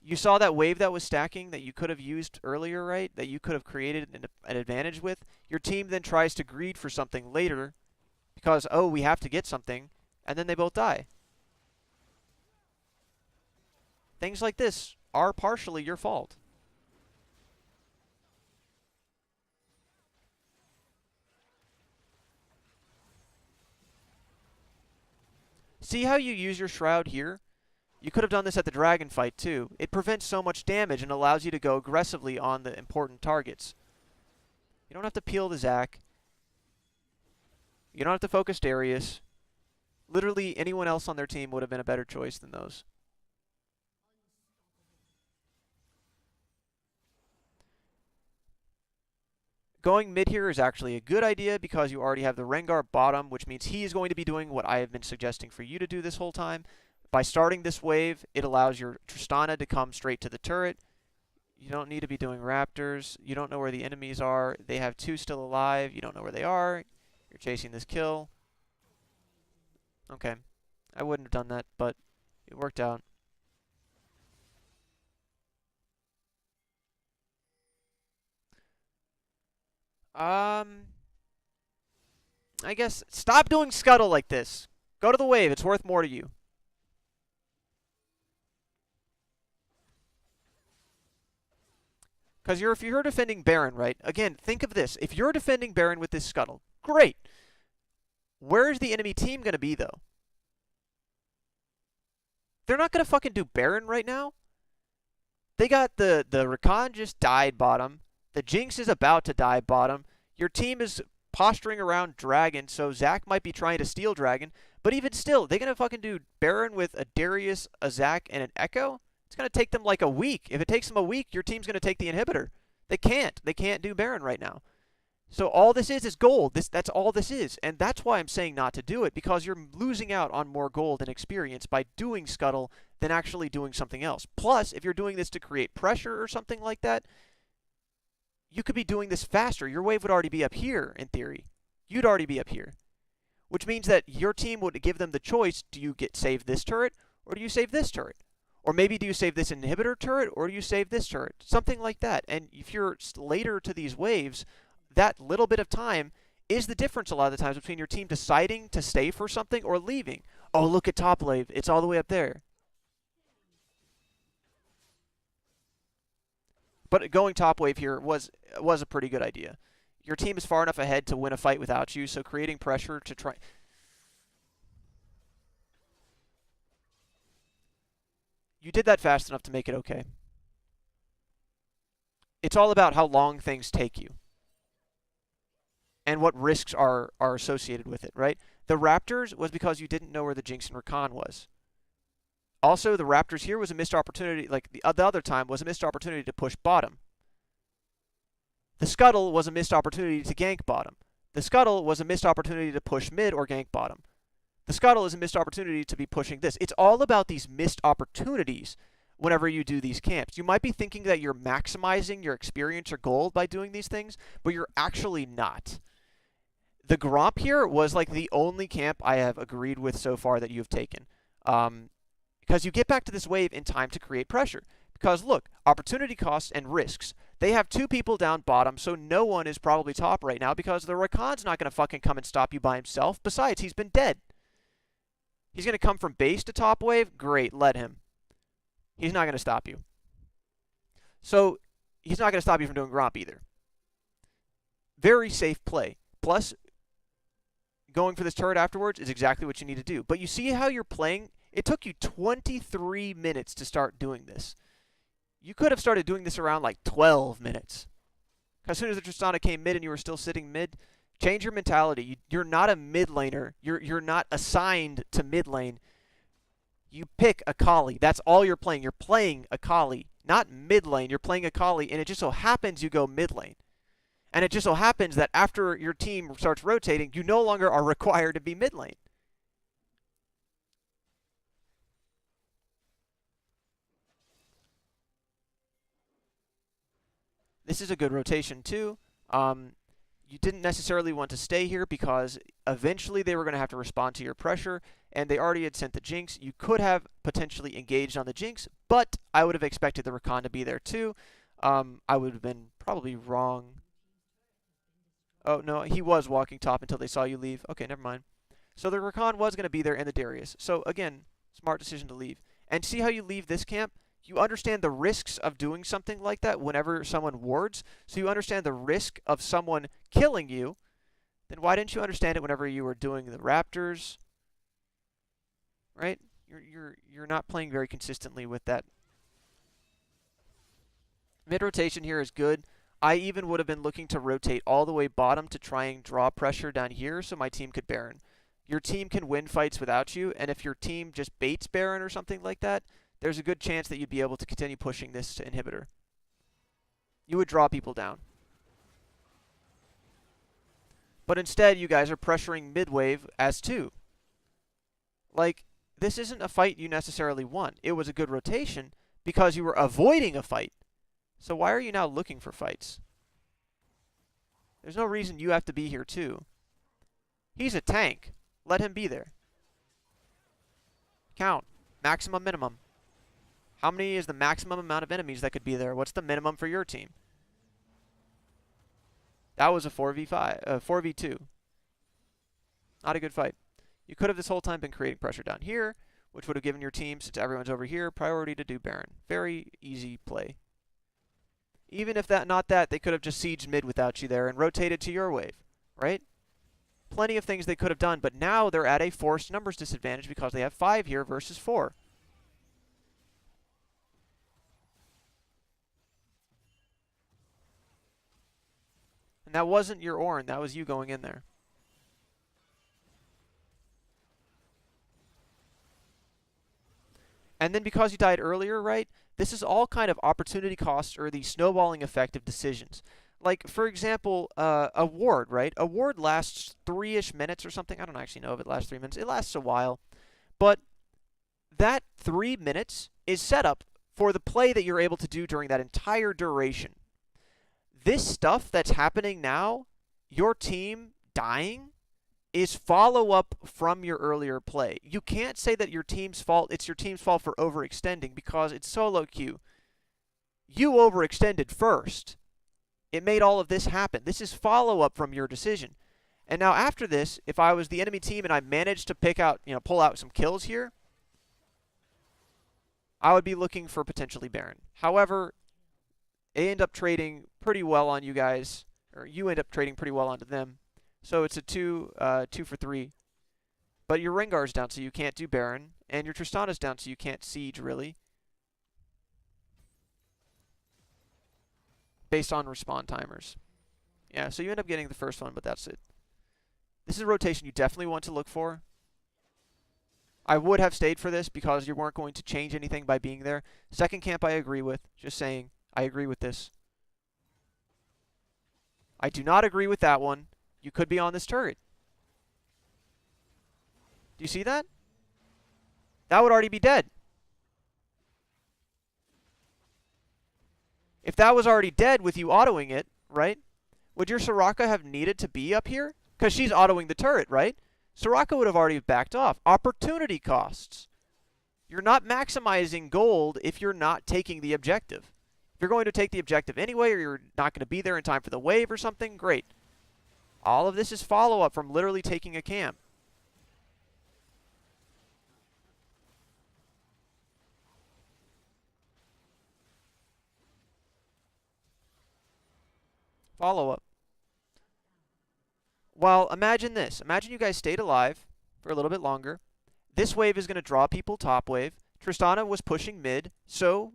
You saw that wave that was stacking that you could have used earlier, right? That you could have created an advantage with. Your team then tries to greed for something later because, oh, we have to get something, and then they both die. Things like this are partially your fault. See how you use your Shroud here? You could have done this at the Dragon fight too. It prevents so much damage and allows you to go aggressively on the important targets. You don't have to peel the Zac. You don't have to focus Darius. Literally anyone else on their team would have been a better choice than those. Going mid here is actually a good idea because you already have the Rengar bottom, which means he is going to be doing what I have been suggesting for you to do this whole time. By starting this wave, it allows your Tristana to come straight to the turret. You don't need to be doing Raptors. You don't know where the enemies are. They have 2 still alive. You don't know where they are. You're chasing this kill. Okay. I wouldn't have done that, but it worked out. I guess stop doing scuttle like this. Go to the wave. It's worth more to you. Because if you're defending Baron, right? Again, think of this. If you're defending Baron with this scuttle, great. Where's the enemy team going to be, though? They're not going to fucking do Baron right now. They got the Rakan just died bottom. The Jinx is about to die bottom. Your team is posturing around Dragon, so Zac might be trying to steal Dragon. But even still, they're going to fucking do Baron with a Darius, a Zac, and an Ekko? It's going to take them like a week. If it takes them a week, your team's going to take the inhibitor. They can't. They can't do Baron right now. So all this is gold. That's all this is. And that's why I'm saying not to do it, because you're losing out on more gold and experience by doing Scuttle than actually doing something else. Plus, if you're doing this to create pressure or something like that, you could be doing this faster. Your wave would already be up here, in theory. You'd already be up here. Which means that your team would give them the choice, do you save this turret, or do you save this turret? Or maybe do you save this inhibitor turret, or do you save this turret? Something like that. And if you're later to these waves, that little bit of time is the difference a lot of the times between your team deciding to stay for something or leaving. Oh, look at top wave. It's all the way up there. But going top wave here was a pretty good idea. Your team is far enough ahead to win a fight without you, so creating pressure to try... You did that fast enough to make it okay. It's all about how long things take you and what risks are associated with it, right? The Raptors was because you didn't know where the Jinx and Rakan was. Also, the Raptors here was a missed opportunity, like the other time was a missed opportunity to push bottom. The scuttle was a missed opportunity to gank bottom. The scuttle was a missed opportunity to push mid or gank bottom. The scuttle is a missed opportunity to be pushing this. It's all about these missed opportunities whenever you do these camps. You might be thinking that you're maximizing your experience or gold by doing these things, but you're actually not. The Gromp here was like the only camp I have agreed with so far that you've taken. Because you get back to this wave in time to create pressure. Because look, opportunity costs and risks. They have 2 people down bottom, so no one is probably top right now because the Rakan's not going to fucking come and stop you by himself. Besides, he's been dead. He's going to come from base to top wave? Great, let him. He's not going to stop you. So, he's not going to stop you from doing Gromp either. Very safe play. Plus, going for this turret afterwards is exactly what you need to do. But you see how you're playing? It took you 23 minutes to start doing this. You could have started doing this around like 12 minutes. As soon as the Tristana came mid and you were still sitting mid, change your mentality. You're not a mid laner. You're not assigned to mid lane. You pick Akali. That's all you're playing. You're playing Akali, not mid lane. You're playing Akali, and it just so happens you go mid lane. And it just so happens that after your team starts rotating, you no longer are required to be mid lane. This is a good rotation too. You didn't necessarily want to stay here because eventually they were going to have to respond to your pressure, and they already had sent the Jinx. You could have potentially engaged on the Jinx, but I would have expected the Rakan to be there too. I would have been probably wrong. Oh, no, he was walking top until they saw you leave. Okay, never mind. So the Rakan was going to be there in the Darius. So again, smart decision to leave. And see how you leave this camp? You understand the risks of doing something like that whenever someone wards. So you understand the risk of someone killing you. Then why didn't you understand it whenever you were doing the Raptors? Right? You're not playing very consistently with that. Mid rotation here is good. I even would have been looking to rotate all the way bottom to try and draw pressure down here so my team could Baron. Your team can win fights without you, and if your team just baits Baron or something like that, there's a good chance that you'd be able to continue pushing this inhibitor. You would draw people down. But instead, you guys are pressuring mid-wave as 2. Like, this isn't a fight you necessarily won. It was a good rotation because you were avoiding a fight. So why are you now looking for fights? There's no reason you have to be here too. He's a tank. Let him be there. Count. Maximum, minimum. How many is the maximum amount of enemies that could be there? What's the minimum for your team? That was a 4v2. Not a good fight. You could have this whole time been creating pressure down here, which would have given your team, since everyone's over here, priority to do Baron. Very easy play. Even if not that, they could have just sieged mid without you there and rotated to your wave, right? Plenty of things they could have done, but now they're at a forced numbers disadvantage because they have 5 here versus 4. And that wasn't your Ornn, that was you going in there. And then because you died earlier, right, this is all kind of opportunity costs or the snowballing effect of decisions. Like, for example, a ward, right? A ward lasts 3-ish minutes or something. I don't actually know if it lasts 3 minutes. It lasts a while. But that 3 minutes is set up for the play that you're able to do during that entire duration. This stuff that's happening now, your team dying, is follow-up from your earlier play. You can't say that it's your team's fault for overextending because it's solo queue. You overextended first. It made all of this happen. This is follow-up from your decision. And now after this, if I was the enemy team and I managed to pull out some kills here, I would be looking for potentially Baron. However, they end up trading pretty well on you guys, or you end up trading pretty well onto them. So it's a 2 for 3. But your Rengar's down, so you can't do Baron, and your Tristana's down, so you can't siege, really. Based on respawn timers. Yeah, so you end up getting the first one, but that's it. This is a rotation you definitely want to look for. I would have stayed for this because you weren't going to change anything by being there. Second camp I agree with. Just saying, I agree with this. I do not agree with that one. You could be on this turret. Do you see that? That would already be dead. If that was already dead with you autoing it, right? Would your Soraka have needed to be up here? Because she's autoing the turret, right? Soraka would have already backed off. Opportunity costs. You're not maximizing gold if you're not taking the objective. If you're going to take the objective anyway, or you're not going to be there in time for the wave or something, great. All of this is follow-up from literally taking a camp. Follow-up. Well, imagine this. Imagine you guys stayed alive for a little bit longer. This wave is going to draw people top wave. Tristana was pushing mid, so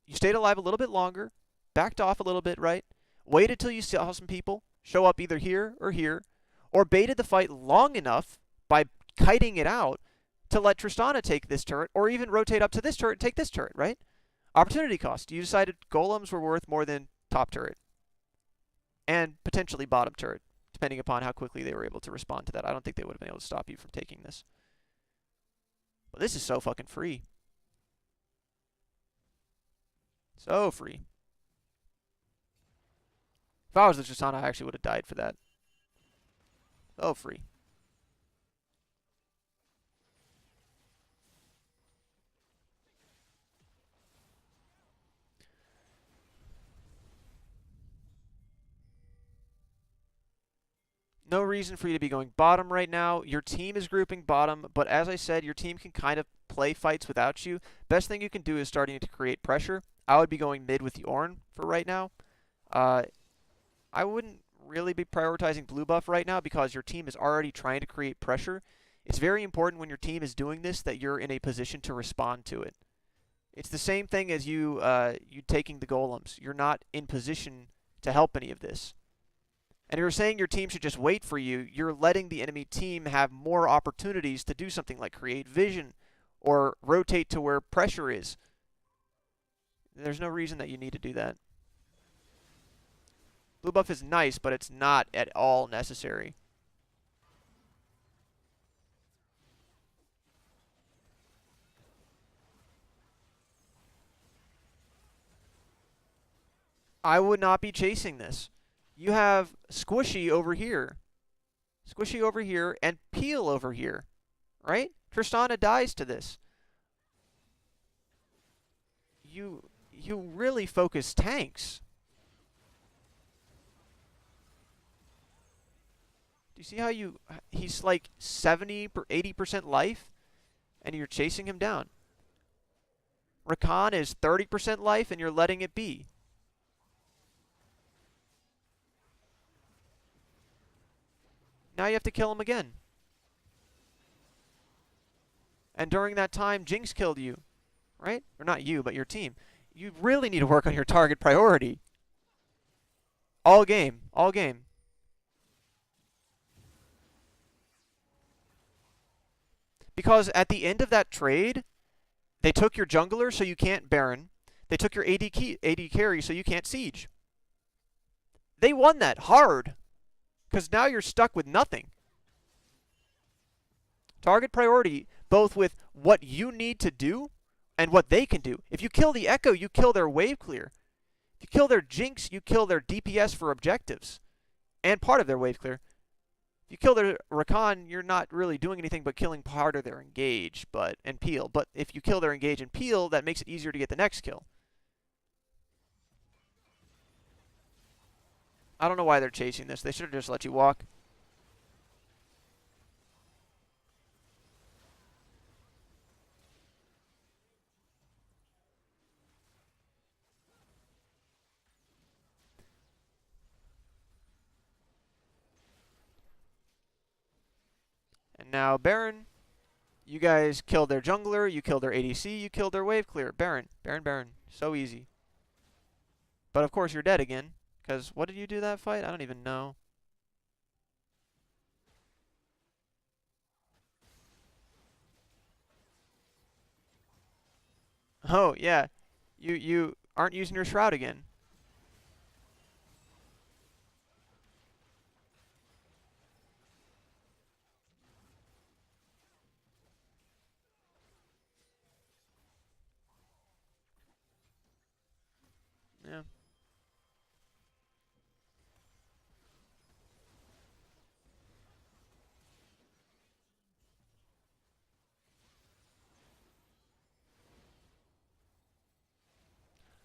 you stayed alive a little bit longer, backed off a little bit, right? Waited till you saw some people show up either here, or baited the fight long enough by kiting it out to let Tristana take this turret, or even rotate up to this turret and take this turret, right? Opportunity cost. You decided golems were worth more than top turret. And potentially bottom turret, depending upon how quickly they were able to respond to that. I don't think they would have been able to stop you from taking this. But this is so fucking free. So free. If I was the Tristana, I actually would have died for that. So free. No reason for you to be going bottom right now. Your team is grouping bottom, but as I said, your team can kind of play fights without you. Best thing you can do is starting to create pressure. I would be going mid with the Ornn for right now. I wouldn't really be prioritizing blue buff right now because your team is already trying to create pressure. It's very important when your team is doing this that you're in a position to respond to it. It's the same thing as you taking the golems. You're not in position to help any of this. And if you're saying your team should just wait for you, you're letting the enemy team have more opportunities to do something like create vision or rotate to where pressure is. There's no reason that you need to do that. Blue buff is nice, but it's not at all necessary. I would not be chasing this. You have Squishy over here. Squishy over here and Peel over here. Right? Tristana dies to this. You really focus tanks. Do you see how he's like 70 or 80% life and you're chasing him down? Rakan is 30% life and you're letting it be. Now you have to kill him again. And during that time, Jinx killed you. Right? Or not you, but your team. You really need to work on your target priority. All game. All game. Because at the end of that trade, they took your jungler so you can't Baron. They took your AD carry so you can't Siege. They won that hard. Because now you're stuck with nothing. Target priority, both with what you need to do and what they can do. If you kill the Ekko, you kill their wave clear. If you kill their Jinx, you kill their DPS for objectives. And part of their wave clear. If you kill their Rakan, you're not really doing anything but killing part of their engage and peel. But if you kill their engage and peel, that makes it easier to get the next kill. I don't know why they're chasing this. They should have just let you walk. And now Baron. You guys killed their jungler. You killed their ADC. You killed their wave clear. Baron. Baron, Baron. So easy. But of course you're dead again. Because what did you do that fight? I don't even know. Oh, yeah. You aren't using your shroud again.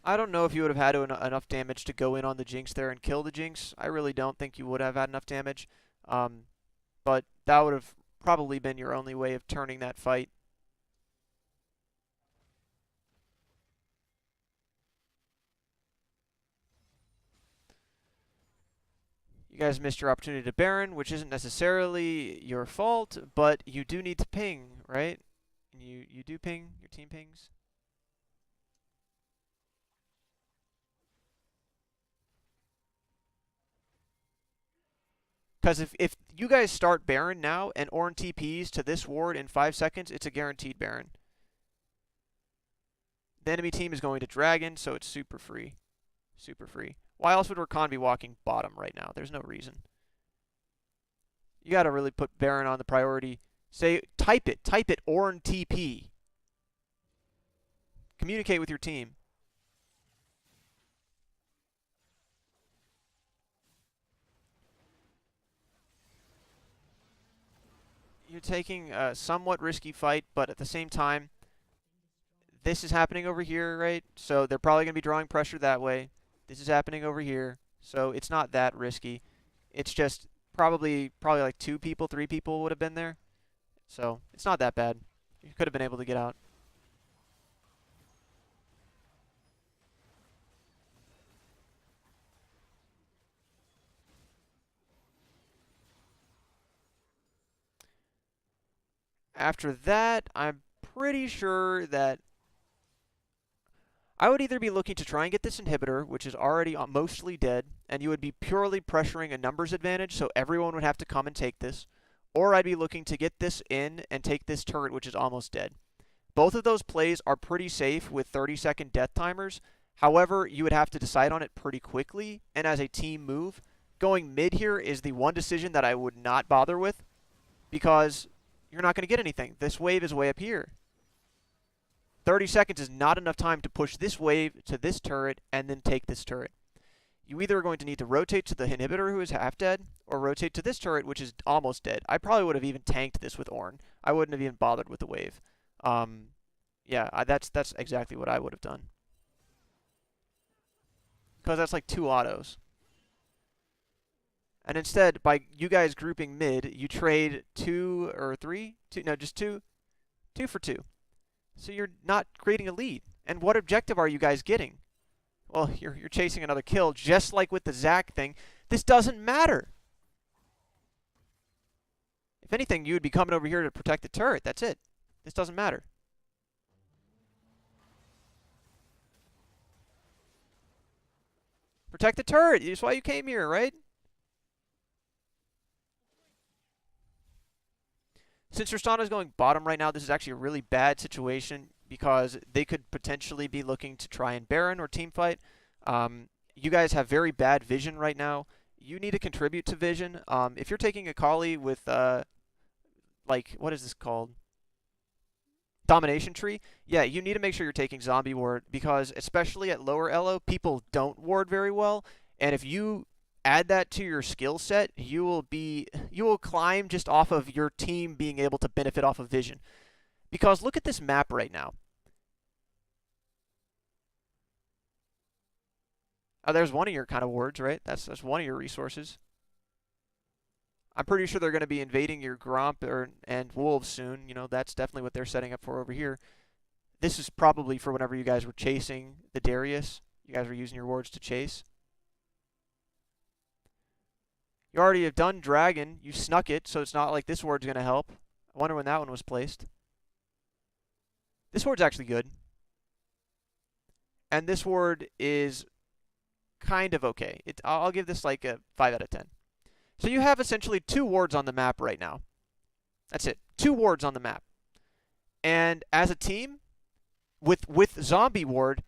I don't know if you would have had enough damage to go in on the Jinx there and kill the Jinx. I really don't think you would have had enough damage. But that would have probably been your only way of turning that fight. You guys missed your opportunity to Baron, which isn't necessarily your fault, but you do need to ping, right? You do ping, your team pings. Because if you guys start Baron now and Ornn TPs to this ward in 5 seconds, it's a guaranteed Baron. The enemy team is going to Dragon, so it's super free. Super free. Why else would Rakan be walking bottom right now? There's no reason. You got to really put Baron on the priority. Say, type it, Ornn TP. Communicate with your team. You're taking a somewhat risky fight, but at the same time, this is happening over here, right? So they're probably going to be drawing pressure that way. This is happening over here, so it's not that risky. It's just probably like 2 people, 3 people would have been there. So it's not that bad. You could have been able to get out. After that, I'm pretty sure that I would either be looking to try and get this inhibitor, which is already mostly dead, and you would be purely pressuring a numbers advantage, so everyone would have to come and take this, or I'd be looking to get this in and take this turret, which is almost dead. Both of those plays are pretty safe with 30-second death timers. However, you would have to decide on it pretty quickly, and as a team move, going mid here is the one decision that I would not bother with, because you're not going to get anything. This wave is way up here. 30 seconds is not enough time to push this wave to this turret and then take this turret. You either are going to need to rotate to the inhibitor, who is half dead, or rotate to this turret, which is almost dead. I probably would have even tanked this with Ornn. I wouldn't have even bothered with the wave. Yeah, that's exactly what I would have done. Because that's like 2 autos. And instead, by you guys grouping mid, you trade 2 or 3? No, just 2. 2 for 2. So you're not creating a lead. And what objective are you guys getting? Well, you're chasing another kill, just like with the Zac thing. This doesn't matter. If anything, you would be coming over here to protect the turret. That's it. This doesn't matter. Protect the turret. That's why you came here, right? Since Tristana is going bottom right now, this is actually a really bad situation because they could potentially be looking to try and Baron or teamfight. You guys have very bad vision right now. You need to contribute to vision. If you're taking Akali with, like, what is this called? Domination tree? Yeah, you need to make sure you're taking zombie ward because especially at lower elo, people don't ward very well. And if you add that to your skill set, you will climb just off of your team being able to benefit off of vision. Because look at this map right now. Oh, there's one of your kind of wards, right? That's one of your resources. I'm pretty sure they're going to be invading your Gromp and Wolves soon. You know, that's definitely what they're setting up for over here. This is probably for whenever you guys were chasing the Darius. You guys were using your wards to chase. You already have done Dragon. You snuck it, so it's not like this ward's going to help. I wonder when that one was placed. This ward's actually good. And this ward is kind of okay. I'll give this like a 5 out of 10. So you have essentially 2 wards on the map right now. That's it. 2 wards on the map. And as a team, with Zombie Ward,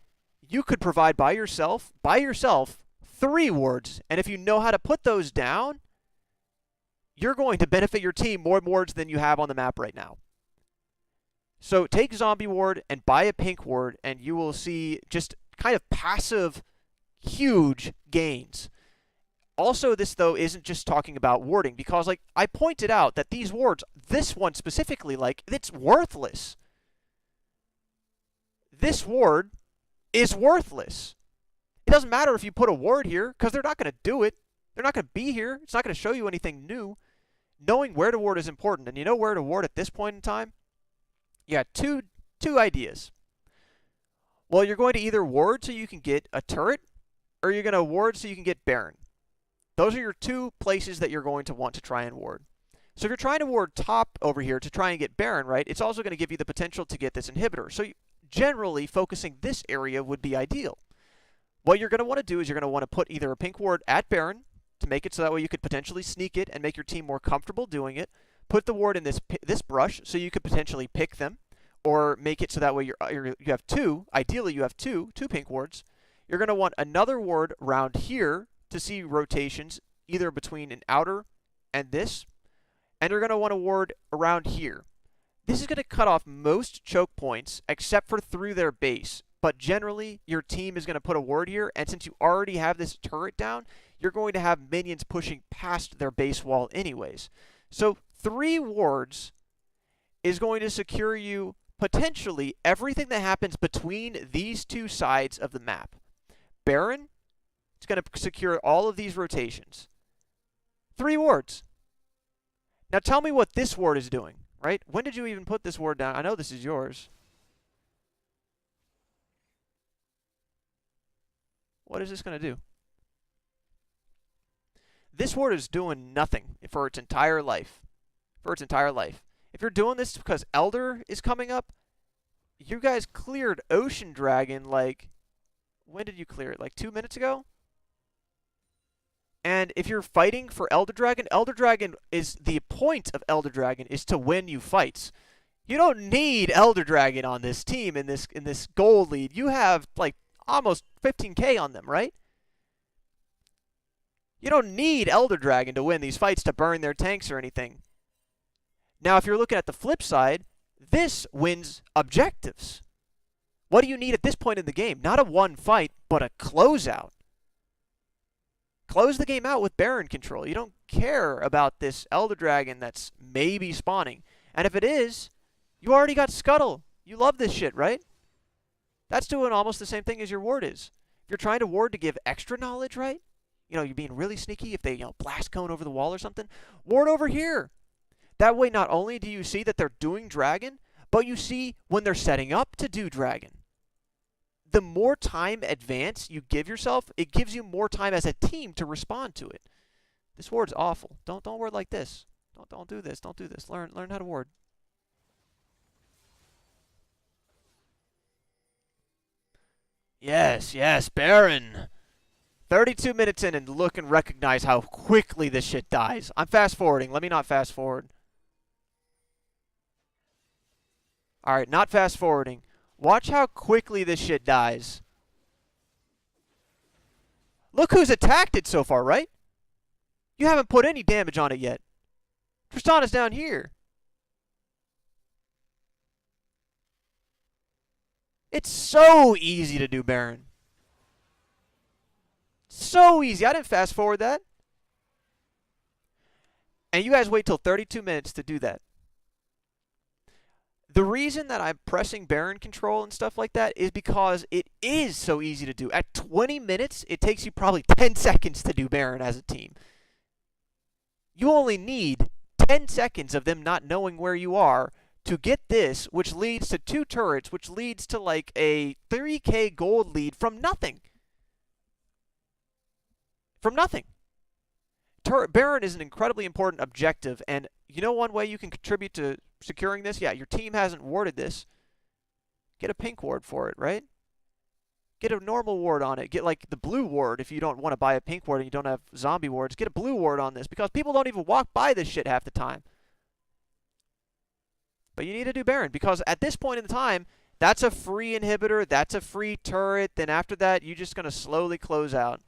you could provide by yourself 3 wards. And if you know how to put those down, you're going to benefit your team more wards than you have on the map right now. So take Zombie Ward and buy a pink ward, and you will see just kind of passive, huge gains. Also, this, though, isn't just talking about warding, because, like, I pointed out that these wards, this one specifically, like, it's worthless. This ward is worthless. It doesn't matter if you put a ward here, because they're not going to do it. They're not going to be here. It's not going to show you anything new. Knowing where to ward is important, and you know where to ward at this point in time? You got two ideas. Well, you're going to either ward so you can get a turret, or you're going to ward so you can get Baron. Those are your two places that you're going to want to try and ward. So if you're trying to ward top over here to try and get Baron, right, it's also going to give you the potential to get this inhibitor. So generally, focusing this area would be ideal. What you're going to want to do is you're going to want to put either a pink ward at Baron to make it so that way you could potentially sneak it and make your team more comfortable doing it. Put the ward in this brush so you could potentially pick them, or make it so that way you have two. Ideally, you have two pink wards. You're going to want another ward around here to see rotations either between an outer and this, and you're going to want a ward around here. This is going to cut off most choke points except for through their base. But generally, your team is going to put a ward here, and since you already have this turret down, you're going to have minions pushing past their base wall anyways. So 3 wards is going to secure you potentially everything that happens between these two sides of the map. Baron, it's going to secure all of these rotations. 3 wards. Now tell me what this ward is doing, right? When did you even put this ward down? I know this is yours. What is this going to do? This ward is doing nothing for its entire life. If you're doing this because Elder is coming up, you guys cleared Ocean Dragon like... When did you clear it? Like 2 minutes ago? And if you're fighting for Elder Dragon is... The point of Elder Dragon is to win you fights. You don't need Elder Dragon on this team in this gold lead. You have like almost 15k on them, right? You don't need Elder Dragon to win these fights to burn their tanks or anything. Now, if you're looking at the flip side, this wins objectives. What do you need at this point in the game? Not a one fight, but a closeout. Close the game out with Baron control. You don't care about this Elder Dragon that's maybe spawning. And if it is, you already got Scuttle. You love this shit, right? That's doing almost the same thing as your ward is. If you're trying to ward to give extra knowledge, right? You know, you're being really sneaky if they, blast cone over the wall or something. Ward over here. That way, not only do you see that they're doing Dragon, but you see when they're setting up to do Dragon. The more time advance you give yourself, it gives you more time as a team to respond to it. This ward's awful. Don't ward like this. Don't do this. Don't do this. Learn how to ward. Yes, Baron. 32 minutes in, and look and recognize how quickly this shit dies. I'm fast forwarding. Let me not fast forward. Alright, not fast forwarding. Watch how quickly this shit dies. Look who's attacked it so far, right? You haven't put any damage on it yet. Tristana's down here. It's so easy to do Baron. So easy. I didn't fast forward that. And you guys wait till 32 minutes to do that. The reason that I'm pressing Baron control and stuff like that is because it is so easy to do. At 20 minutes, it takes you probably 10 seconds to do Baron as a team. You only need 10 seconds of them not knowing where you are to get this, which leads to 2 turrets, which leads to like a 3k gold lead from nothing. From nothing. Baron is an incredibly important objective, and you know one way you can contribute to securing this? Yeah, your team hasn't warded this. Get a pink ward for it, right? Get a normal ward on it. Get like the blue ward if you don't want to buy a pink ward and you don't have zombie wards. Get a blue ward on this because people don't even walk by this shit half the time. But you need to do Baron because at this point in time, that's a free inhibitor, that's a free turret. Then after that, you're just going to slowly close out.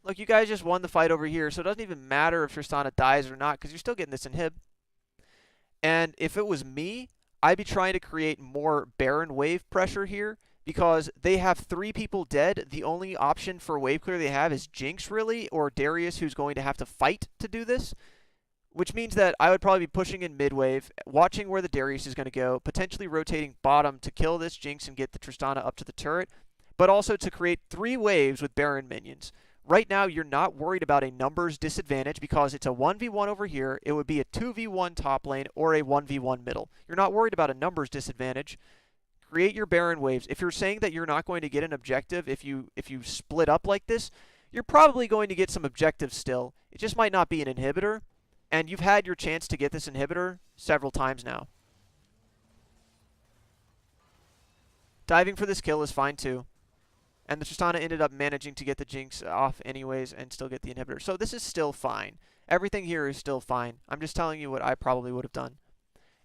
Look, you guys just won the fight over here, so it doesn't even matter if Tristana dies or not, because you're still getting this inhib. And if it was me, I'd be trying to create more Baron wave pressure here, because they have 3 people dead. The only option for wave clear they have is Jinx, really, or Darius, who's going to have to fight to do this. which means that I would probably be pushing in mid-wave, watching where the Darius is going to go, potentially rotating bottom to kill this Jinx and get the Tristana up to the turret, but also to create 3 waves with Baron minions. Right now, you're not worried about a numbers disadvantage because it's a 1v1 over here. It would be a 2v1 top lane or a 1v1 middle. You're not worried about a numbers disadvantage. Create your Baron waves. If you're saying that you're not going to get an objective if you split up like this, you're probably going to get some objectives still. It just might not be an inhibitor, and you've had your chance to get this inhibitor several times now. Diving for this kill is fine too. And the Tristana ended up managing to get the Jinx off anyways and still get the inhibitor. So this is still fine. Everything here is still fine. I'm just telling you what I probably would have done.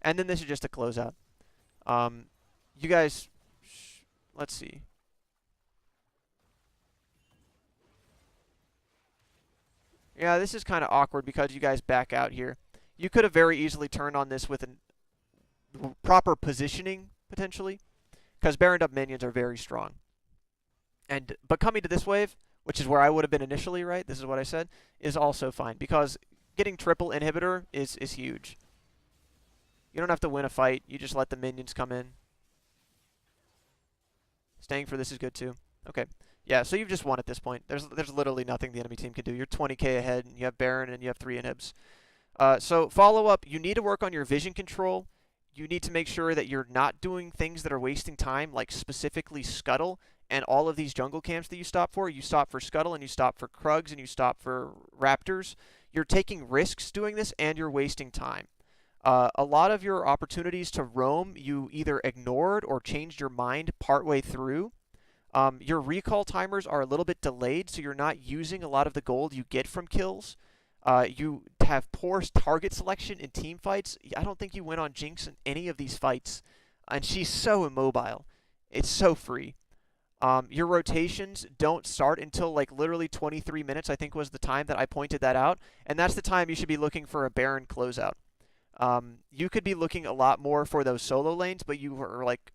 And then this is just a closeout. You guys, let's see. Yeah, this is kind of awkward because you guys back out here. You could have very easily turned on this with a proper positioning, potentially, because Baroned up minions are very strong. But coming to this wave, which is where I would have been initially, right? This is what I said, is also fine because getting triple inhibitor is huge. You don't have to win a fight. You just let the minions come in. Staying for this is good too. Okay. Yeah, so you've just won at this point. There's literally nothing the enemy team can do. You're 20k ahead, and you have Baron, and you have 3 inhibs. So follow up, you need to work on your vision control. You need to make sure that you're not doing things that are wasting time, like specifically Scuttle and all of these jungle camps that you stop for. You stop for Scuttle, and you stop for Krugs, and you stop for Raptors. You're taking risks doing this, and you're wasting time. A lot of your opportunities to roam, you either ignored or changed your mind partway through. Your recall timers are a little bit delayed, so you're not using a lot of the gold you get from kills. You have poor target selection in team fights. I don't think you win on Jinx in any of these fights, and she's so immobile. It's so free. Your rotations don't start until like literally 23 minutes, I think was the time that I pointed that out, and that's the time you should be looking for a Baron closeout. You could be looking a lot more for those solo lanes, but you are like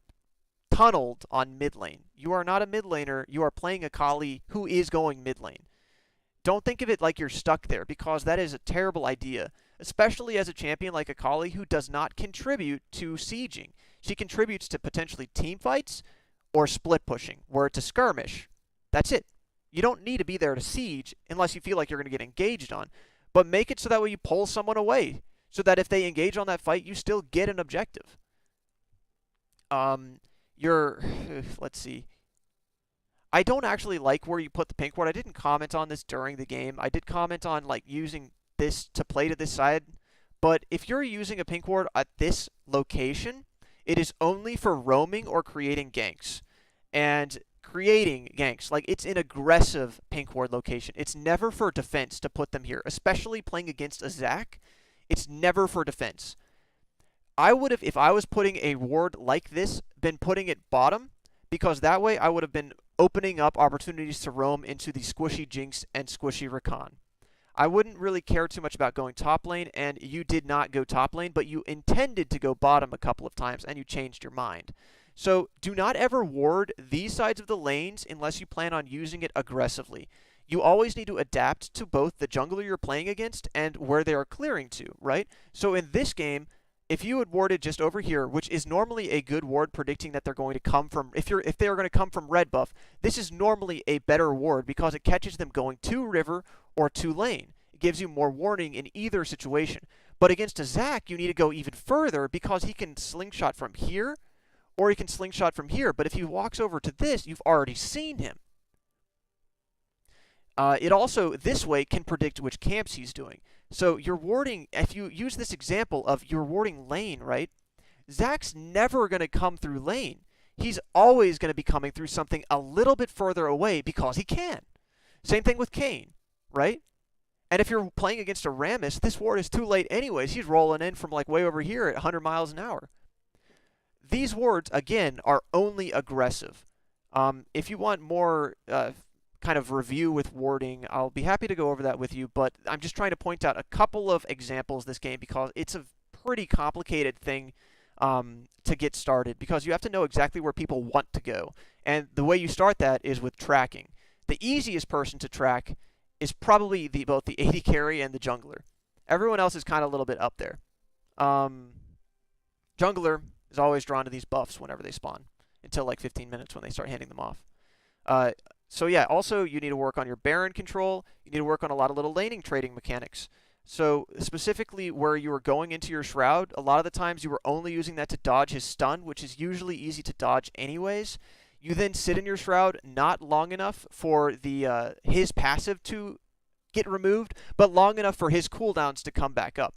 tunneled on mid lane. You are not a mid laner. You are playing Akali who is going mid lane. Don't think of it like you're stuck there because that is a terrible idea, especially as a champion like Akali who does not contribute to sieging. She contributes to potentially team fights or split pushing where it's a skirmish. That's it. You don't need to be there to siege unless you feel like you're going to get engaged on. But make it so that way you pull someone away so that if they engage on that fight, you still get an objective. Let's see. I don't actually like where you put the pink ward. I didn't comment on this during the game. I did comment on like using this to play to this side. But if you're using a pink ward at this location, it is only for roaming or creating ganks. And creating ganks, like it's an aggressive pink ward location. It's never for defense to put them here, especially playing against a Zac. It's never for defense. I would have, if I was putting a ward like this, been putting it bottom, because that way I would have been opening up opportunities to roam into the squishy Jinx and squishy Rakan. I wouldn't really care too much about going top lane, and you did not go top lane, but you intended to go bottom a couple of times, and you changed your mind. So do not ever ward these sides of the lanes unless you plan on using it aggressively. You always need to adapt to both the jungler you're playing against and where they are clearing to, right? So in this game, if you had warded just over here, which is normally a good ward predicting that they're going to come from, if they are going to come from red buff, this is normally a better ward because it catches them going to river or to lane. It gives you more warning in either situation. But against a Zac, you need to go even further because he can slingshot from here or he can slingshot from here. But if he walks over to this, you've already seen him. It also, this way, can predict which camps he's doing. So you're warding, if you use this example of you're warding lane, right? Zac's never going to come through lane. He's always going to be coming through something a little bit further away because he can. Same thing with Kayn, right? And if you're playing against a Rammus, this ward is too late anyways. He's rolling in from like way over here at 100 miles an hour. These wards, again, are only aggressive. If you want more kind of review with warding, I'll be happy to go over that with you, but I'm just trying to point out a couple of examples this game because it's a pretty complicated thing to get started because you have to know exactly where people want to go. And the way you start that is with tracking. The easiest person to track is probably both the AD carry and the jungler. Everyone else is kind of a little bit up there. Jungler is always drawn to these buffs whenever they spawn until like 15 minutes when they start handing them off. Uh, so yeah, also you need to work on your Baron control. You need to work on a lot of little laning trading mechanics. So specifically where you were going into your Shroud, a lot of the times you were only using that to dodge his stun, which is usually easy to dodge anyways. You then sit in your Shroud not long enough for the his passive to get removed, but long enough for his cooldowns to come back up.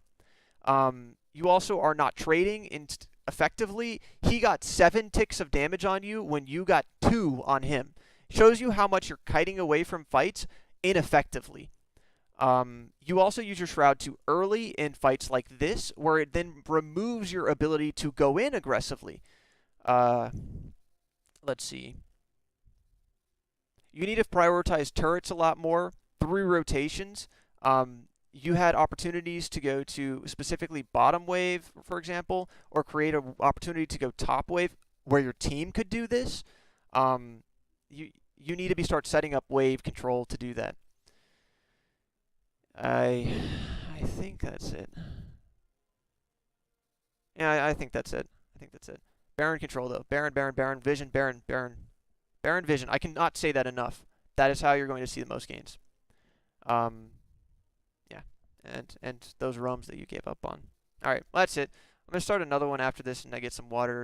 You also are not trading effectively. He got 7 ticks of damage on you when you got 2 on him. Shows you how much you're kiting away from fights ineffectively. You also use your Shroud too early in fights like this, where it then removes your ability to go in aggressively. Let's see. You need to prioritize turrets a lot more through rotations. You had opportunities to go to specifically bottom wave, for example, or create an opportunity to go top wave where your team could do this. You need to start setting up wave control to do that. I think that's it. Yeah, I think that's it. I think that's it. Baron control though. Baron, vision, Baron vision. I cannot say that enough. That is how you're going to see the most gains. Yeah, and those roams that you gave up on. All right, well, that's it. I'm gonna start another one after this, and I get some water.